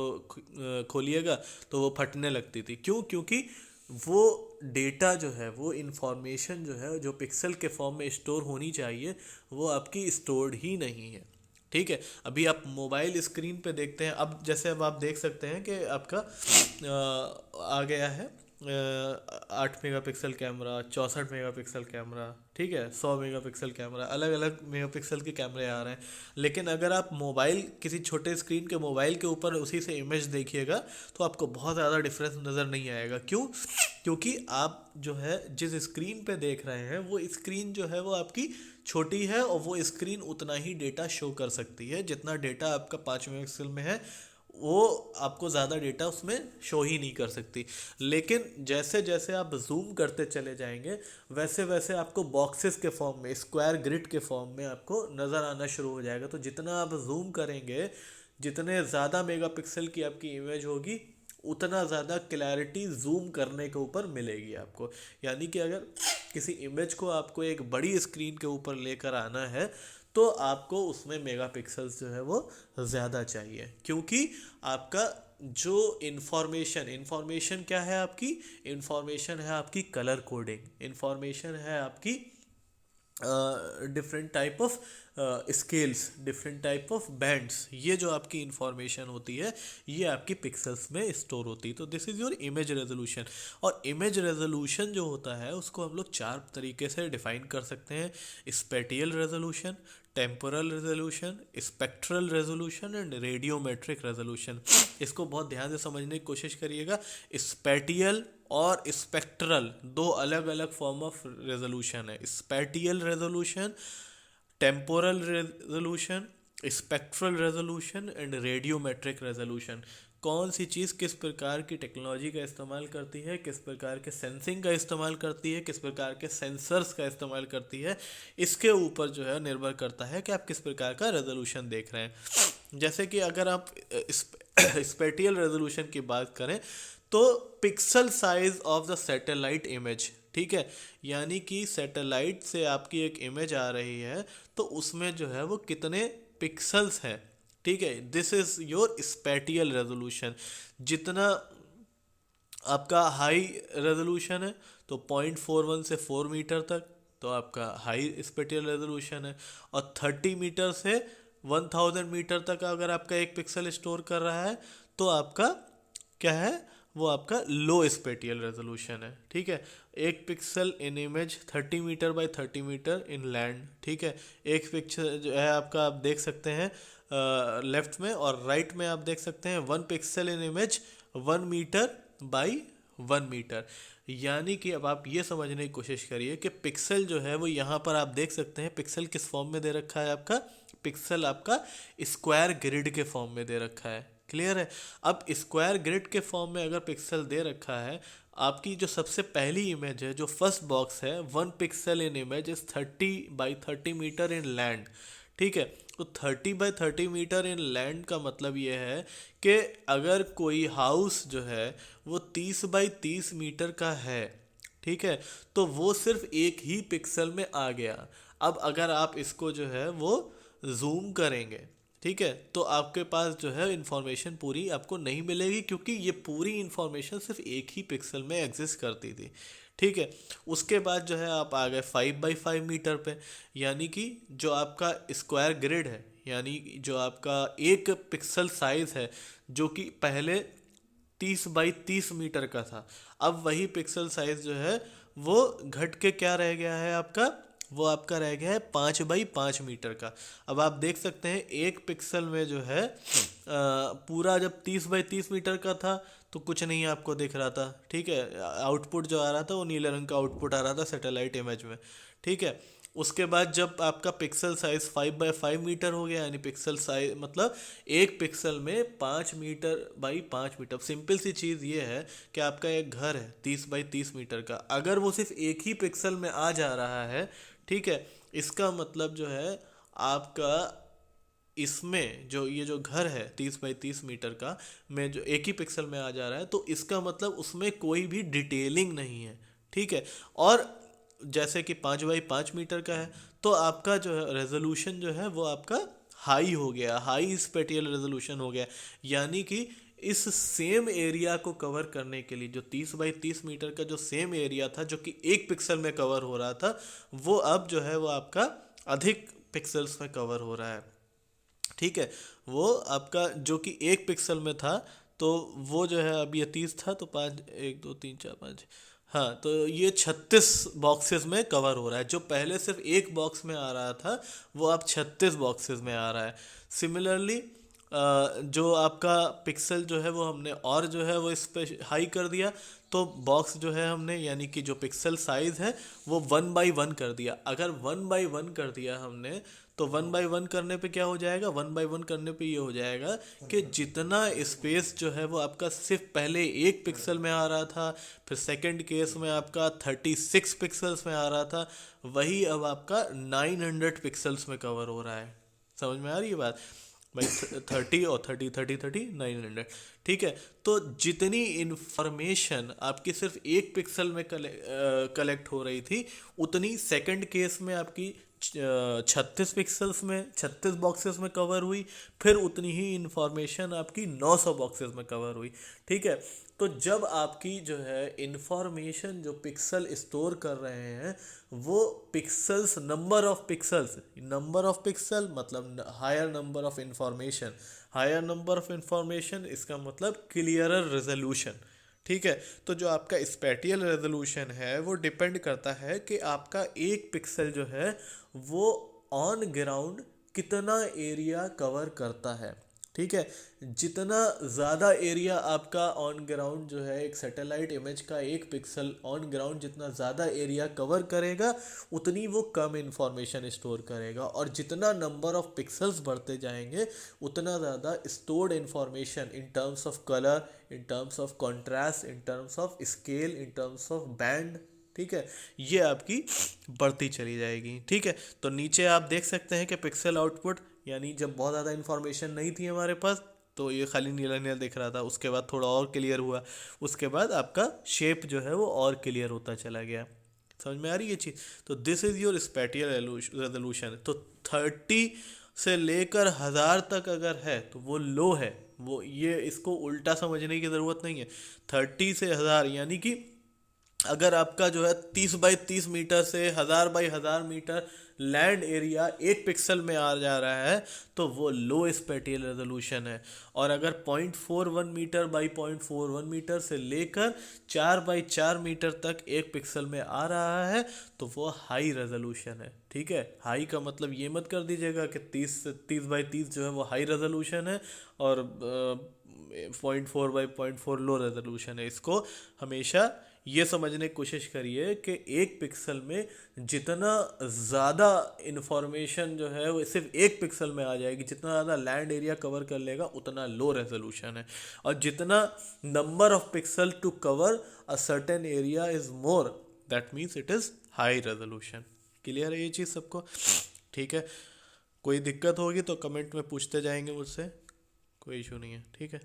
खोलिएगा तो वो फटने लगती थी। क्यों? क्योंकि वो डेटा जो है, वो इंफॉर्मेशन जो है जो पिक्सल के फॉर्म में स्टोर होनी चाहिए, वो आपकी स्टोर्ड ही नहीं है। ठीक है, अभी आप मोबाइल स्क्रीन पे देखते हैं, अब जैसे अब आप देख सकते हैं कि आपका आ गया है 8 मेगापिक्सल कैमरा, 64 मेगापिक्सल कैमरा, ठीक है, 100 मेगापिक्सल कैमरा, अलग अलग मेगापिक्सल के कैमरे आ रहे हैं। लेकिन अगर आप मोबाइल, किसी छोटे स्क्रीन के मोबाइल के ऊपर उसी से इमेज देखिएगा तो आपको बहुत ज़्यादा डिफरेंस नज़र नहीं आएगा। क्यों? क्योंकि आप जो है जिस स्क्रीन पे देख रहे हैं वो स्क्रीन जो है वो आपकी छोटी है, और वो स्क्रीन उतना ही डेटा शो कर सकती है जितना डेटा आपका 5 मेगापिक्सल में है, वो आपको ज़्यादा डेटा उसमें शो ही नहीं कर सकती। लेकिन जैसे जैसे आप जूम करते चले जाएंगे वैसे वैसे आपको बॉक्सेस के फॉर्म में, स्क्वायर ग्रिड के फॉर्म में आपको नज़र आना शुरू हो जाएगा। तो जितना आप जूम करेंगे, जितने ज़्यादा मेगापिक्सल की आपकी इमेज होगी, उतना ज़्यादा क्लैरिटी जूम करने के ऊपर मिलेगी आपको। यानी कि अगर किसी इमेज को आपको एक बड़ी स्क्रीन के ऊपर लेकर आना है तो आपको उसमें मेगापिक्सल्स जो है वो ज़्यादा चाहिए, क्योंकि आपका जो इंफॉर्मेशन क्या है, आपकी इंफॉर्मेशन है आपकी कलर कोडिंग, इंफॉर्मेशन है आपकी different type of scales, different type of bands, ये जो आपकी इंफॉर्मेशन होती है ये आपकी पिक्सल्स में स्टोर होती है। तो this is your image resolution. और इमेज रेजोल्यूशन जो होता है उसको हम लोग 4 तरीके से डिफाइन कर सकते हैं: spatial resolution, temporal resolution, spectral resolution and radiometric resolution. इसको बहुत ध्यान से समझने की कोशिश करिएगा। स्पेटियल और स्पेक्ट्रल दो अलग अलग फॉर्म ऑफ रेजोल्यूशन है। Spatial resolution, temporal resolution, spectral resolution and radiometric resolution. कौन सी चीज़ किस प्रकार की टेक्नोलॉजी का इस्तेमाल करती है, किस प्रकार के सेंसिंग का इस्तेमाल करती है, किस प्रकार के सेंसर्स का इस्तेमाल करती है, इसके ऊपर जो है निर्भर करता है कि आप किस प्रकार का रेजोल्यूशन देख रहे हैं। जैसे कि अगर आप स्पेटियल रेजोल्यूशन की बात करें तो pixel size of the satellite image, ठीक है, यानी कि सैटेलाइट से आपकी एक इमेज आ रही है तो उसमें जो है वो कितने पिक्सल्स हैं, ठीक है, this is your spatial resolution. जितना आपका हाई रेजोल्यूशन है तो 0.41 से 4 मीटर तक तो आपका हाई स्पेटियल रेजोल्यूशन है। और 30 मीटर से 1000 मीटर तक अगर आपका एक पिक्सल स्टोर कर रहा है तो आपका क्या है, वो आपका लो स्पेटियल रेजोल्यूशन है। ठीक है, एक pixel in image 30 metre by 30 metre in land. ठीक है, एक पिक्सल जो है आपका आप देख सकते हैं लेफ्ट में, और राइट में आप देख सकते हैं 1 pixel in image 1 metre by 1 metre. यानी कि अब आप ये समझने की कोशिश करिए कि पिक्सल जो है वो यहाँ पर आप देख सकते हैं पिक्सल किस फॉर्म में दे रखा है आपका, पिक्सल आपका स्क्वायर ग्रिड के फॉर्म में दे रखा है। क्लियर है। अब स्क्वायर ग्रिड के फॉर्म में अगर पिक्सल दे रखा है, आपकी जो सबसे पहली इमेज है, जो फर्स्ट बॉक्स है, 1 pixel in image is 30 by 30 metre in land. ठीक है, तो 30 बाई 30 मीटर इन लैंड का मतलब ये है कि अगर कोई हाउस जो है वो 30 बाई 30 मीटर का है, ठीक है, तो वो सिर्फ एक ही पिक्सल में आ गया। अब अगर आप इसको जो है वो जूम करेंगे, ठीक है, तो आपके पास जो है इंफॉर्मेशन पूरी आपको नहीं मिलेगी, क्योंकि ये पूरी इंफॉर्मेशन सिर्फ एक ही पिक्सल में एग्जिस्ट करती थी। ठीक है, उसके बाद जो है आप आ गए 5 बाई 5 मीटर पे, यानी कि जो आपका स्क्वायर ग्रिड है, यानी जो आपका एक पिक्सल साइज है, जो कि पहले 30 बाई 30 मीटर का था, अब वही पिक्सल साइज जो है वो घट के क्या रह गया है आपका, वो आपका रह गया है 5 बाई 5 मीटर का। अब आप देख सकते हैं एक पिक्सल में जो है पूरा जब 30 बाई 30 मीटर का था तो कुछ नहीं आपको दिख रहा था। ठीक है, आउटपुट जो आ रहा था वो नीले रंग का आउटपुट आ रहा था सैटेलाइट इमेज में। ठीक है, उसके बाद जब आपका पिक्सल साइज 5 बाई 5 मीटर हो गया, यानी पिक्सल साइज मतलब एक पिक्सल में 5 मीटर बाई 5 मीटर। सिंपल सी चीज़ ये है कि आपका एक घर है 30 बाई 30 मीटर का, अगर वो सिर्फ एक ही पिक्सल में आ जा रहा है, ठीक है, इसका मतलब जो है आपका इसमें जो ये जो घर है 30 बाई 30 मीटर का में जो एक ही पिक्सल में आ जा रहा है, तो इसका मतलब उसमें कोई भी डिटेलिंग नहीं है। ठीक है, और जैसे कि 5 बाई 5 मीटर का है, तो आपका जो है रेजोल्यूशन जो है वो आपका हाई हो गया, हाई स्पेटियल रेजोल्यूशन हो गया। यानी कि इस सेम एरिया को कवर करने के लिए, जो 30 बाई 30 मीटर का जो सेम एरिया था जो कि एक पिक्सल में कवर हो रहा था, वो अब जो है वो आपका अधिक पिक्सल्स में कवर हो रहा है। ठीक है, वो आपका जो कि एक पिक्सल में था, तो वो जो है अब ये 30 था तो 5 1 2 3 4 5, हाँ, तो ये 36 बॉक्सेस में कवर हो रहा है। जो पहले सिर्फ एक बॉक्स में आ रहा था वो अब 36 बॉक्सेस में आ रहा है। सिमिलरली जो आपका पिक्सल जो है वो हमने और जो है वो इस पे हाई कर दिया, तो बॉक्स जो है हमने, यानी कि जो पिक्सल साइज है वो 1 बाई 1 कर दिया। अगर 1 बाई 1 कर दिया हमने, तो 1 बाई 1 करने पे क्या हो जाएगा, 1 बाई 1 करने पे ये हो जाएगा कि जितना स्पेस जो है वो आपका सिर्फ पहले एक पिक्सल में आ रहा था, फिर सेकंड केस में आपका 36 पिक्सल्स में आ रहा था, वही अब आपका 900 पिक्सल्स में कवर हो रहा है। समझ में आ रही है बात भाई, 30 और 30 30 30 900। ठीक है, तो जितनी इंफॉर्मेशन आपकी सिर्फ एक पिक्सल में कलेक्ट हो रही थी, उतनी सेकंड केस में आपकी 36 पिक्सल्स में 36 बॉक्सेस में कवर हुई, फिर उतनी ही इंफॉर्मेशन आपकी 900 बॉक्सेस में कवर हुई। ठीक है, तो जब आपकी जो है इंफॉर्मेशन जो पिक्सल स्टोर कर रहे हैं वो पिक्सल्स, नंबर ऑफ पिक्सल मतलब higher number of information, higher number of information इसका मतलब क्लियरर रेजोल्यूशन। ठीक है, तो जो आपका स्पेटियल रेजोल्यूशन है वो डिपेंड करता है कि आपका एक पिक्सल जो है वो ऑन ग्राउंड कितना एरिया कवर करता है। ठीक है, जितना ज़्यादा एरिया आपका ऑन ग्राउंड जो है, एक सैटेलाइट इमेज का एक पिक्सल ऑन ग्राउंड जितना ज़्यादा एरिया कवर करेगा, उतनी वो कम इंफॉर्मेशन स्टोर करेगा, और जितना नंबर ऑफ पिक्सल्स बढ़ते जाएंगे उतना ज़्यादा stored information in terms of colour, in terms of contrast, in terms of scale, in terms of band, ठीक है, ये आपकी बढ़ती चली जाएगी। ठीक है, तो नीचे आप देख सकते हैं कि पिक्सल आउटपुट, यानी जब बहुत ज़्यादा इन्फॉर्मेशन नहीं थी हमारे पास तो ये खाली नीला नीला दिख रहा था, उसके बाद थोड़ा और क्लियर हुआ, उसके बाद आपका शेप जो है वो और क्लियर होता चला गया। समझ में आ रही है ये चीज़। तो this is your spatial resolution. तो 30 से लेकर 1000 तक अगर है तो वो लो है, वो ये इसको उल्टा समझने की ज़रूरत नहीं है। 30 से 1000 यानी कि अगर आपका जो है 30 बाई 30 मीटर से 1000 बाई 1000 मीटर लैंड एरिया एक पिक्सल में आ जा रहा है, तो वो लो स्पेटियल रेजोल्यूशन है। और अगर 0.41 मीटर बाई 0.41 मीटर से लेकर 4 बाई 4 मीटर तक एक पिक्सल में आ रहा है, तो वो हाई रेजोल्यूशन है। ठीक है, हाई का मतलब ये मत कर दीजिएगा कि 30 बाई 30 जो है वो हाई रेजोल्यूशन है और 0.4 बाई 0.4 लो रेजोल्यूशन है। इसको हमेशा ये समझने की कोशिश करिए कि एक पिक्सल में जितना ज़्यादा इंफॉर्मेशन जो है वो सिर्फ एक पिक्सल में आ जाएगी, जितना ज़्यादा लैंड एरिया कवर कर लेगा उतना लो रेजोल्यूशन है। और जितना number of pixel to cover a certain area is more, that means it is high resolution. Clear है ये चीज़ सबको? ठीक है, कोई दिक्कत होगी तो कमेंट में पूछते जाएंगे मुझसे, कोई इशू नहीं है। ठीक है,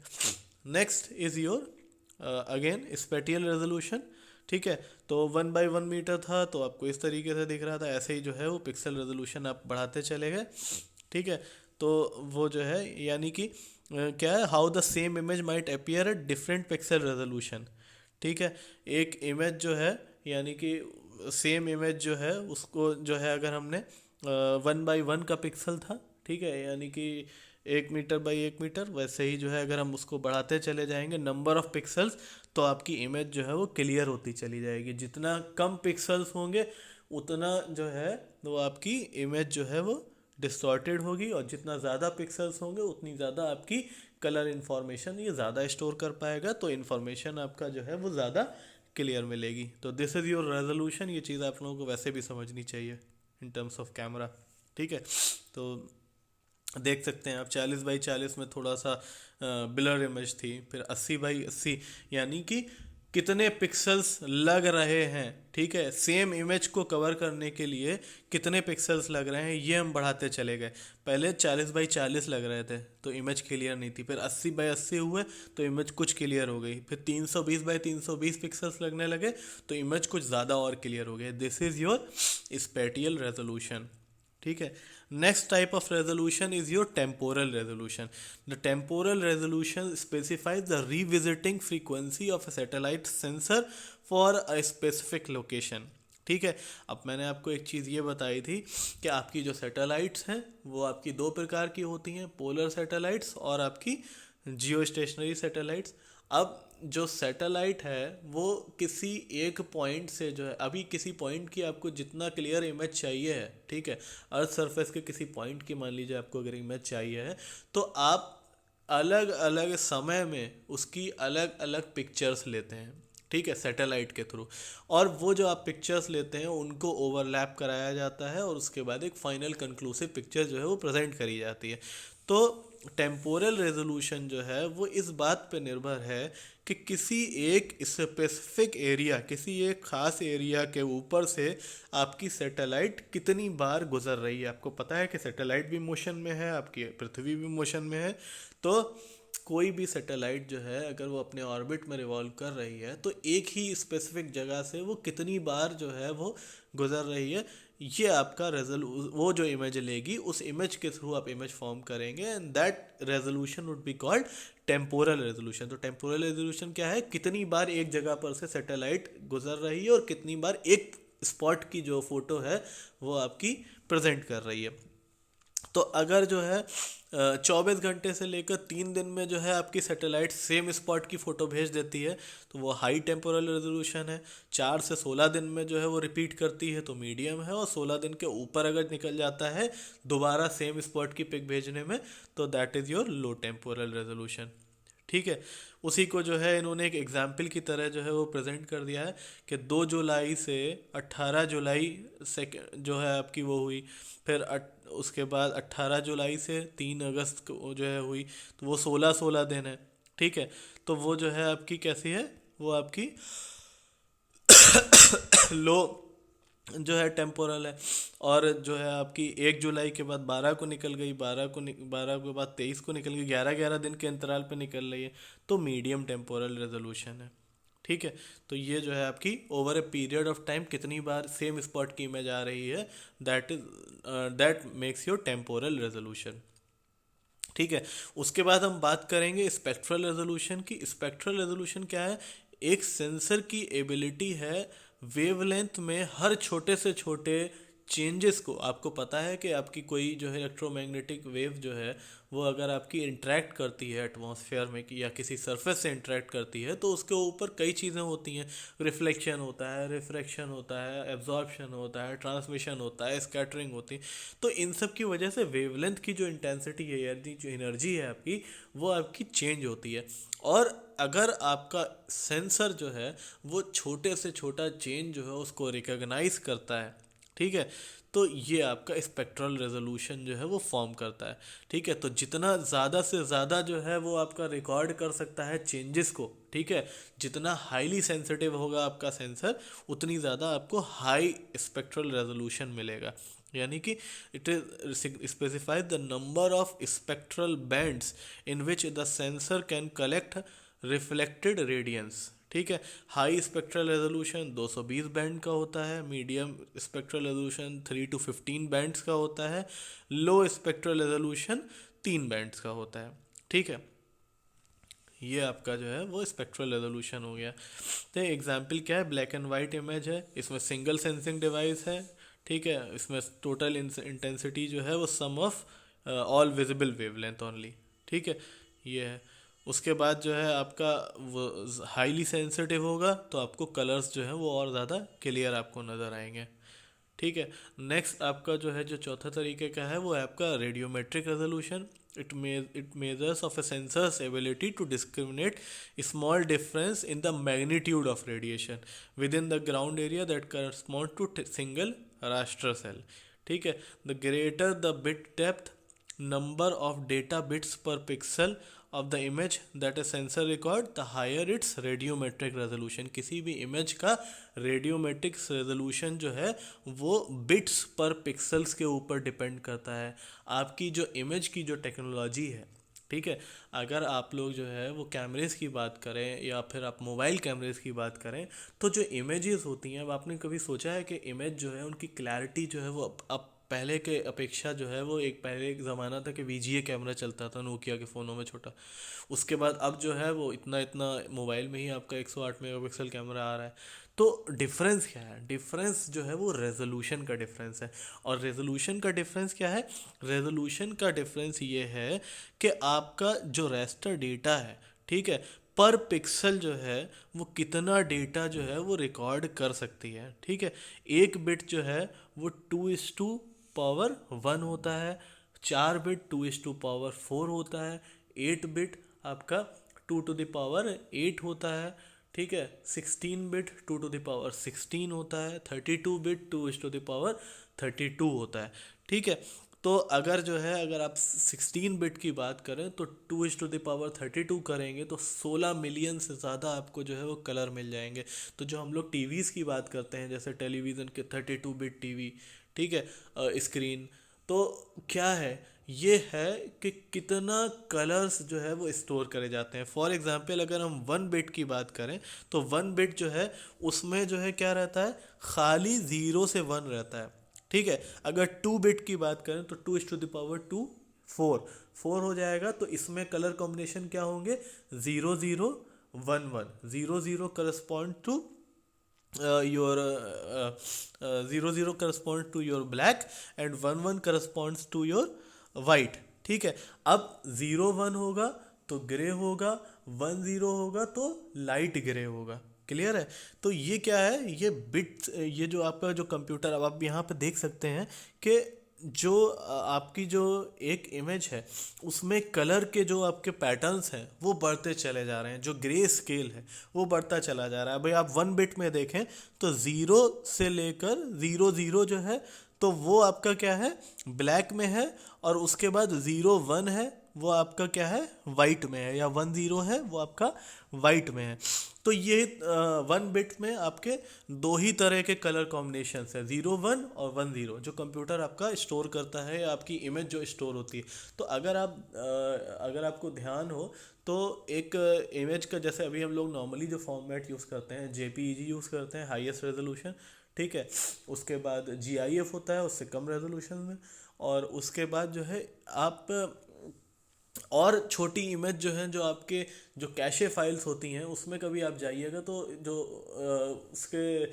next is your again spatial resolution. ठीक है, तो 1 बाई 1 मीटर था तो आपको इस तरीके से दिख रहा था, ऐसे ही जो है वो पिक्सल रेजोल्यूशन आप बढ़ाते चले गए। ठीक है, तो वो जो है यानी कि क्या है, how the same image might appear at different pixel resolution. ठीक है, एक इमेज जो है यानी कि सेम इमेज जो है उसको जो है अगर हमने 1 बाई 1 का पिक्सल था, ठीक है, यानी कि 1 मीटर बाई 1 मीटर, वैसे ही जो है अगर हम उसको बढ़ाते चले जाएंगे नंबर ऑफ पिक्सल्स, तो आपकी इमेज जो है वो क्लियर होती चली जाएगी। जितना कम पिक्सल्स होंगे उतना जो है वो आपकी इमेज जो है वो डिस्टॉर्टेड होगी, और जितना ज़्यादा पिक्सल्स होंगे उतनी ज़्यादा आपकी कलर इन्फॉर्मेशन ये ज़्यादा स्टोर कर पाएगा, तो इन्फॉर्मेशन आपका जो है वो ज़्यादा क्लियर मिलेगी। तो दिस इज़ योर रेजोल्यूशन। ये चीज़ आप लोगों को वैसे भी समझनी चाहिए इन टर्म्स ऑफ कैमरा। ठीक है, तो देख सकते हैं आप 40 बाई 40 में थोड़ा सा ब्लर इमेज थी, फिर 80 बाई 80 यानी कि कितने पिक्सल्स लग रहे हैं। ठीक है, सेम इमेज को कवर करने के लिए कितने पिक्सल्स लग रहे हैं ये हम बढ़ाते चले गए। पहले 40 बाई 40 लग रहे थे तो इमेज क्लियर नहीं थी, फिर 80 बाई 80 हुए तो इमेज कुछ क्लियर हो गई, फिर 320 बाई 320 पिक्सल्स लगने लगे तो इमेज कुछ ज़्यादा और क्लियर हो गया। This is your spatial resolution. ठीक है, next type of resolution is your temporal resolution. The temporal resolution specifies the revisiting frequency of a satellite sensor for a specific location. ठीक है, अब मैंने आपको एक चीज़ ये बताई थी कि आपकी जो सैटेलाइट्स हैं वो आपकी दो प्रकार की होती हैं, पोलर सैटेलाइट्स और आपकी जियो स्टेशनरी सैटेलाइट्स। अब जो सैटेलाइट है वो किसी एक पॉइंट से जो है, अभी किसी पॉइंट की आपको जितना क्लियर इमेज चाहिए है, ठीक है, अर्थ सरफेस के किसी पॉइंट की मान लीजिए आपको अगर इमेज चाहिए है, तो आप अलग अलग समय में उसकी अलग अलग पिक्चर्स लेते हैं। ठीक है, सैटेलाइट के थ्रू, और वो जो आप पिक्चर्स लेते हैं उनको ओवरलैप कराया जाता है और उसके बाद एक फाइनल कंक्लूसिव पिक्चर जो है वो प्रेजेंट करी जाती है। तो टेम्पोरल रेजोल्यूशन जो है वो इस बात पे निर्भर है कि किसी एक स्पेसिफिक एरिया, किसी एक खास एरिया के ऊपर से आपकी सैटेलाइट कितनी बार गुजर रही है। आपको पता है कि सैटेलाइट भी मोशन में है, आपकी पृथ्वी भी मोशन में है, तो कोई भी सैटेलाइट जो है अगर वो अपने ऑर्बिट में रिवॉल्व कर रही है तो एक ही स्पेसिफिक जगह से वो कितनी बार जो है वो गुजर रही है, ये आपका वो जो इमेज लेगी उस इमेज के थ्रू आप इमेज फॉर्म करेंगे, and that resolution would be called temporal resolution. तो टेम्पोरल रेजोल्यूशन क्या है, कितनी बार एक जगह पर से सैटेलाइट गुजर रही है और कितनी बार एक स्पॉट की जो फोटो है वो आपकी प्रेजेंट कर रही है। तो अगर जो है 24 घंटे से लेकर 3 दिन में जो है आपकी सैटेलाइट सेम स्पॉट की फ़ोटो भेज देती है तो वो हाई टेम्पोरल रेजोल्यूशन है। 4 से 16 दिन में जो है वो रिपीट करती है तो मीडियम है, और 16 दिन के ऊपर अगर निकल जाता है दोबारा सेम स्पॉट की पिक भेजने में तो that is your low temporal resolution. ठीक है, उसी को जो है इन्होंने एक एग्जाम्पल की तरह जो है वो प्रेजेंट कर दिया है कि 2 जुलाई से 18 जुलाई सेकेंड जो है आपकी वो हुई, फिर उसके बाद 18 जुलाई से 3 अगस्त को जो है हुई, तो वो 16-16 दिन है। ठीक है, तो वो जो है आपकी कैसी है, वो आपकी लो जो है टेम्पोरल है। और जो है आपकी 1 जुलाई के बाद 12 को निकल गई, 12 के बाद 23 को निकल गई, 11-11 दिन के अंतराल पे निकल रही है, तो मीडियम टेम्पोरल रेजोल्यूशन है। ठीक है, तो ये जो है आपकी over a period of time कितनी बार सेम स्पॉट की इमेज आ रही है, that makes your temporal resolution. ठीक है, उसके बाद हम बात करेंगे स्पेक्ट्रल रेजोल्यूशन की। स्पेक्ट्रल रेजोल्यूशन क्या है, एक सेंसर की एबिलिटी है वेवलेंथ में हर छोटे से छोटे चेंजेस को, आपको पता है कि आपकी कोई जो है इलेक्ट्रोमैग्नेटिक वेव जो है वो अगर आपकी इंटरेक्ट करती है एटमॉस्फेयर में या किसी सरफेस से इंटरेक्ट करती है तो उसके ऊपर कई चीज़ें होती हैं। रिफ्लेक्शन होता है, रिफ्रैक्शन होता है, एब्जॉर्प्शन होता है, ट्रांसमिशन होता है, स्कैटरिंग होती है। तो इन सब की वजह से वेवलेंथ की जो इंटेंसिटी है यानी जो एनर्जी है आपकी, वो आपकी चेंज होती है। और अगर आपका सेंसर जो है वो छोटे से छोटा चेंज जो है उसको रिकॉग्नाइज करता है, ठीक है, तो ये आपका स्पेक्ट्रल रेजोल्यूशन जो है वो फॉर्म करता है। ठीक है, तो जितना ज़्यादा से ज़्यादा जो है वो आपका रिकॉर्ड कर सकता है चेंजेस को, ठीक है, जितना हाईली सेंसिटिव होगा आपका सेंसर उतनी ज़्यादा आपको हाई स्पेक्ट्रल रेजोल्यूशन मिलेगा। यानी कि it is specifies the number of spectral bands in which the sensor can collect reflected radiance. ठीक है, हाई स्पेक्ट्रल रेजोल्यूशन 220 बैंड का होता है, medium spectral resolution 3 to 15 bands का होता है, लो स्पेक्ट्रल रेजोल्यूशन 3 बैंड्स का होता है। ठीक है, ये आपका जो है वो स्पेक्ट्रल रेजोल्यूशन हो गया। तो एग्जाम्पल क्या है, ब्लैक एंड वाइट इमेज है, इसमें सिंगल सेंसिंग डिवाइस है। ठीक है, इसमें टोटल इंटेंसिटी जो है वो sum of all visible wavelength only. ठीक है, ये है। उसके बाद जो है आपका वो हाईली सेंसिटिव होगा तो आपको कलर्स जो है वो और ज़्यादा क्लियर आपको नज़र आएंगे। ठीक है, नेक्स्ट आपका जो है जो चौथा तरीके का है वो है आपका radiometric resolution. It measures of a sensor's ability to discriminate small difference in the magnitude of radiation within the ground area that correspond to single raster cell. ठीक है, the greater the bit depth number of data bits per pixel of the image that a sensor record, the higher its radiometric resolution। किसी भी image का radiometric resolution जो है वो bits पर pixels के ऊपर डिपेंड करता है। आपकी जो इमेज की जो टेक्नोलॉजी है, ठीक है, अगर आप लोग जो है वो कैमरेज की बात करें या फिर आप मोबाइल कैमरेज की बात करें तो जो इमेजेस होती हैं, अब आपने कभी सोचा है कि इमेज जो है उनकी क्लैरिटी जो है वो अब पहले के अपेक्षा जो है वो पहले एक ज़माना था कि वीजीए कैमरा चलता था नोकिया के फ़ोनों में छोटा, उसके बाद अब जो है वो इतना इतना मोबाइल में ही आपका 108 मेगापिक्सल कैमरा आ रहा है। तो डिफरेंस क्या है, डिफरेंस जो है वो रेजोल्यूशन का डिफरेंस है। और रेजोल्यूशन का डिफरेंस क्या है, रेजोल्यूशन का डिफरेंस ये है कि आपका जो रेस्टर डेटा है, ठीक है, पर पिक्सल जो है वो कितना डेटा जो है वो रिकॉर्ड कर सकती है। ठीक है, एक बिट जो है वो 2:1 होता है, 4 बिट 2:4 होता है, 8 बिट आपका 2⁸ होता है। ठीक है, 16 बिट 2⁸ होता है, 32 बिट 2⁸32 होता है। ठीक है, तो अगर जो है अगर आप 16 बिट की बात करें तो 2:32 करेंगे तो 16 मिलियन से ज़्यादा आपको जो है वो कलर मिल जाएंगे। तो जो हम लोग टीवीज़ की बात करते हैं जैसे टेलीविज़न के 32 बिट टीवी, ठीक है, स्क्रीन, तो क्या है, ये है कि कितना कलर्स जो है वो स्टोर करे जाते हैं। फॉर एग्जांपल अगर हम 1 बिट की बात करें तो 1 बिट जो है उसमें जो है क्या रहता है, खाली 0 से 1 रहता है। ठीक है, अगर 2 बिट की बात करें तो 2:2 4 हो जाएगा। तो इसमें कलर कॉम्बिनेशन क्या होंगे, 0011, 00 correspond to your 00 corresponds to your black and 11 corresponds to your white। ठीक है, अब 0 1 होगा तो ग्रे होगा, 1 0 होगा तो लाइट ग्रे होगा। क्लियर है, तो ये क्या है, ये बिट, ये जो आपका जो कंप्यूटर, अब आप यहाँ पे देख सकते हैं कि जो आपकी जो एक इमेज है उसमें कलर के जो आपके पैटर्न्स हैं वो बढ़ते चले जा रहे हैं, जो ग्रे स्केल है वो बढ़ता चला जा रहा है। भाई आप 1 बिट में देखें तो 0 से लेकर 00 जो है तो वो आपका क्या है, ब्लैक में है, और उसके बाद 01 है वो आपका क्या है, वाइट में है, या 10 है वो आपका वाइट में है। तो ये 1 बिट में आपके दो ही तरह के कलर कॉम्बिनेशन है, 01 और 10, जो कंप्यूटर आपका स्टोर करता है या आपकी इमेज जो स्टोर होती है। तो अगर आपको ध्यान हो तो एक इमेज का, जैसे अभी हम लोग नॉर्मली जो फॉर्मेट यूज़ करते हैं जेपीईजी यूज़ करते हैं, हाईएस्ट रेजोल्यूशन। ठीक है, उसके बाद जीआईएफ होता है उससे कम रेजोल्यूशन में, और उसके बाद जो है आप और छोटी इमेज जो है, जो आपके जो कैशे फाइल्स होती हैं उसमें कभी आप जाइएगा तो जो उसके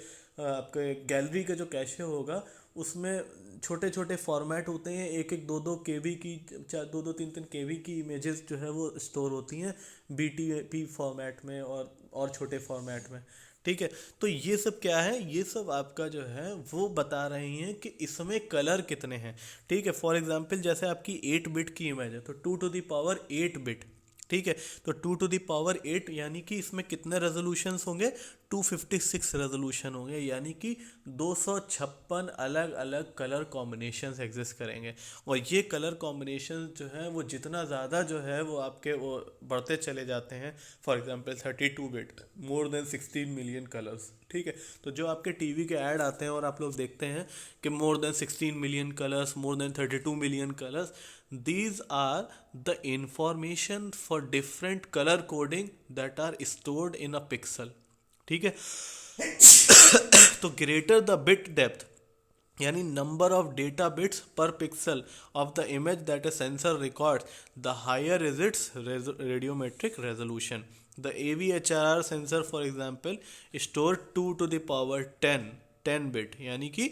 आपके गैलरी का जो कैशे होगा उसमें छोटे छोटे फॉर्मेट होते हैं, एक एक दो दो केबी की, चार दो दो तीन तीन केबी की इमेजेस जो है वो स्टोर होती हैं बीटीपी फॉर्मेट में और छोटे फॉर्मेट में। ठीक है, तो ये सब क्या है, ये सब आपका जो है वो बता रही हैं कि इसमें कलर कितने हैं। ठीक है, फॉर एग्जांपल जैसे आपकी 8 बिट की इमेज है तो 2 to the power 8 बिट। ठीक है, तो 2 to the power 8 यानी कि इसमें कितने रेजोल्यूशंस होंगे, 256 रेजोल्यूशन होंगे, यानी कि 256 अलग अलग कलर कॉम्बिनेशंस एग्जिस्ट करेंगे। और ये कलर कॉम्बिनेशन जो है वो जितना ज़्यादा जो है वो आपके वो बढ़ते चले जाते हैं, for example 32 bit, more than 16 million colours. ठीक है, तो जो आपके टीवी के ऐड आते हैं और आप लोग देखते हैं कि more than 16 million colours, more than 32 million colours, these are the information for different color coding that are stored in a pixel। ठीक है, तो ग्रेटर द बिट डेप्थ यानी नंबर ऑफ डेटा बिट्स पर pixel of the image that a sensor records, the higher is its radiometric resolution. The AVHR sensor for example store 2 to the power 10 10 bit, यानी कि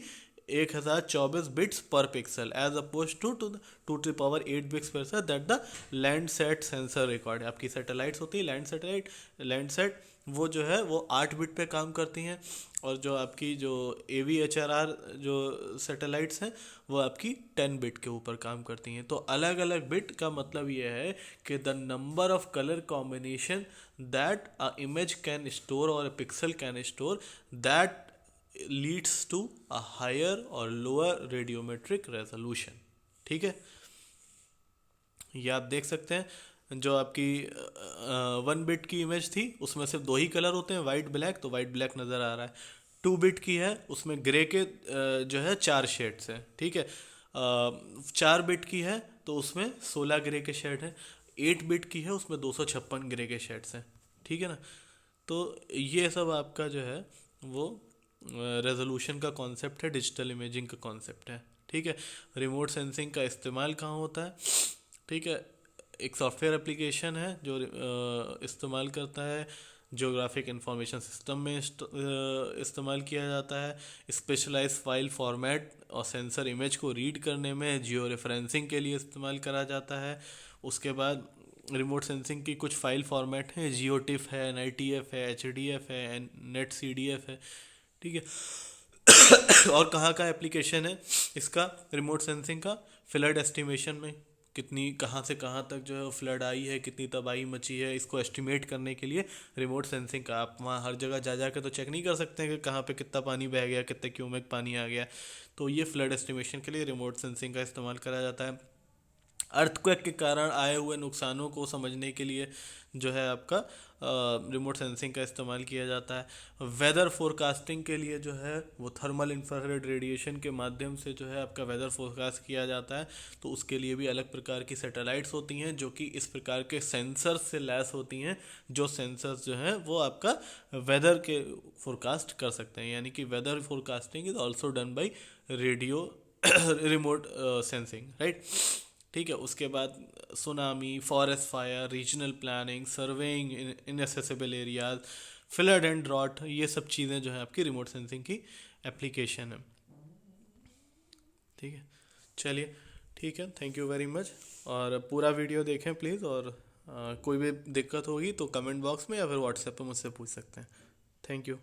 1024 bits पर pixel, as opposed to 2 to the power 8 bits पर that the Landsat sensor record. आपकी satellites होती है land set, वो जो है वो 8 बिट पे काम करती हैं, और जो आपकी जो AVHR जो सैटेलाइट्स हैं वो आपकी 10 बिट के ऊपर काम करती हैं। तो अलग अलग बिट का मतलब ये है कि the number of colour combination that a image can store और a pixel can store, that leads to a higher और लोअर रेडियोमेट्रिक रेजोल्यूशन। ठीक है, ये आप देख सकते हैं, जो आपकी 1 बिट की इमेज थी उसमें सिर्फ दो ही कलर होते हैं, वाइट ब्लैक, तो वाइट ब्लैक नज़र आ रहा है। 2 बिट की है उसमें ग्रे के जो है 4 शेड्स हैं। ठीक है, 4 बिट की है तो उसमें 16 ग्रे के शेड हैं। 8 बिट की है उसमें 256 ग्रे के शेड्स हैं। ठीक है ना, तो ये सब आपका जो है वो रेजोल्यूशन का कॉन्सेप्ट है, डिजिटल इमेजिंग का कॉन्सेप्ट है। ठीक है, रिमोट सेंसिंग का इस्तेमाल कहाँ होता है। ठीक है, एक सॉफ्टवेयर एप्लीकेशन है जो इस्तेमाल करता है, जियोग्राफिक इंफॉर्मेशन सिस्टम में इस्तेमाल किया जाता है, स्पेशलाइज फाइल फॉर्मेट और सेंसर इमेज को रीड करने में जियो रेफरेंसिंग के लिए इस्तेमाल करा जाता है। उसके बाद रिमोट सेंसिंग की कुछ फाइल फॉर्मेट हैं, GOTIFF है, NITF है, HDF है, NetCDF है। ठीक है, और कहाँ का एप्लीकेशन है इसका रिमोट सेंसिंग का, फ्लड एस्टिमेशन में, कितनी कहाँ से कहाँ तक जो है फ्लड आई है, कितनी तबाही मची है, इसको एस्टिमेट करने के लिए रिमोट सेंसिंग का। आप वहाँ हर जगह जा के तो चेक नहीं कर सकते हैं कि कहाँ पे कितना पानी बह गया, कितने क्यूमेक पानी आ गया, तो ये फ्लड एस्टिमेशन के लिए रिमोट सेंसिंग का इस्तेमाल करा जाता है। अर्थक्वेक के कारण आए हुए नुकसानों को समझने के लिए जो है आपका रिमोट सेंसिंग का इस्तेमाल किया जाता है। वेदर फोरकास्टिंग के लिए जो है वो थर्मल इंफ्रारेड रेडिएशन के माध्यम से जो है आपका वेदर फोरकास्ट किया जाता है, तो उसके लिए भी अलग प्रकार की सैटेलाइट्स होती हैं जो कि इस प्रकार के सेंसर्स से लैस होती हैं, जो सेंसर्स जो हैं वो आपका वेदर के फोरकास्ट कर सकते हैं, यानी कि weather forecasting is also done by radio remote sensing, right. ठीक है, उसके बाद tsunami, forest fire, regional planning, surveying inaccessible areas, flood and drought, ये सब चीज़ें जो है आपकी रिमोट सेंसिंग की एप्लीकेशन है। ठीक है, चलिए ठीक है, थैंक यू वेरी मच, और पूरा वीडियो देखें प्लीज़, और कोई भी दिक्कत होगी तो कमेंट बॉक्स में या फिर व्हाट्सएप पर मुझसे पूछ सकते हैं। Thank you.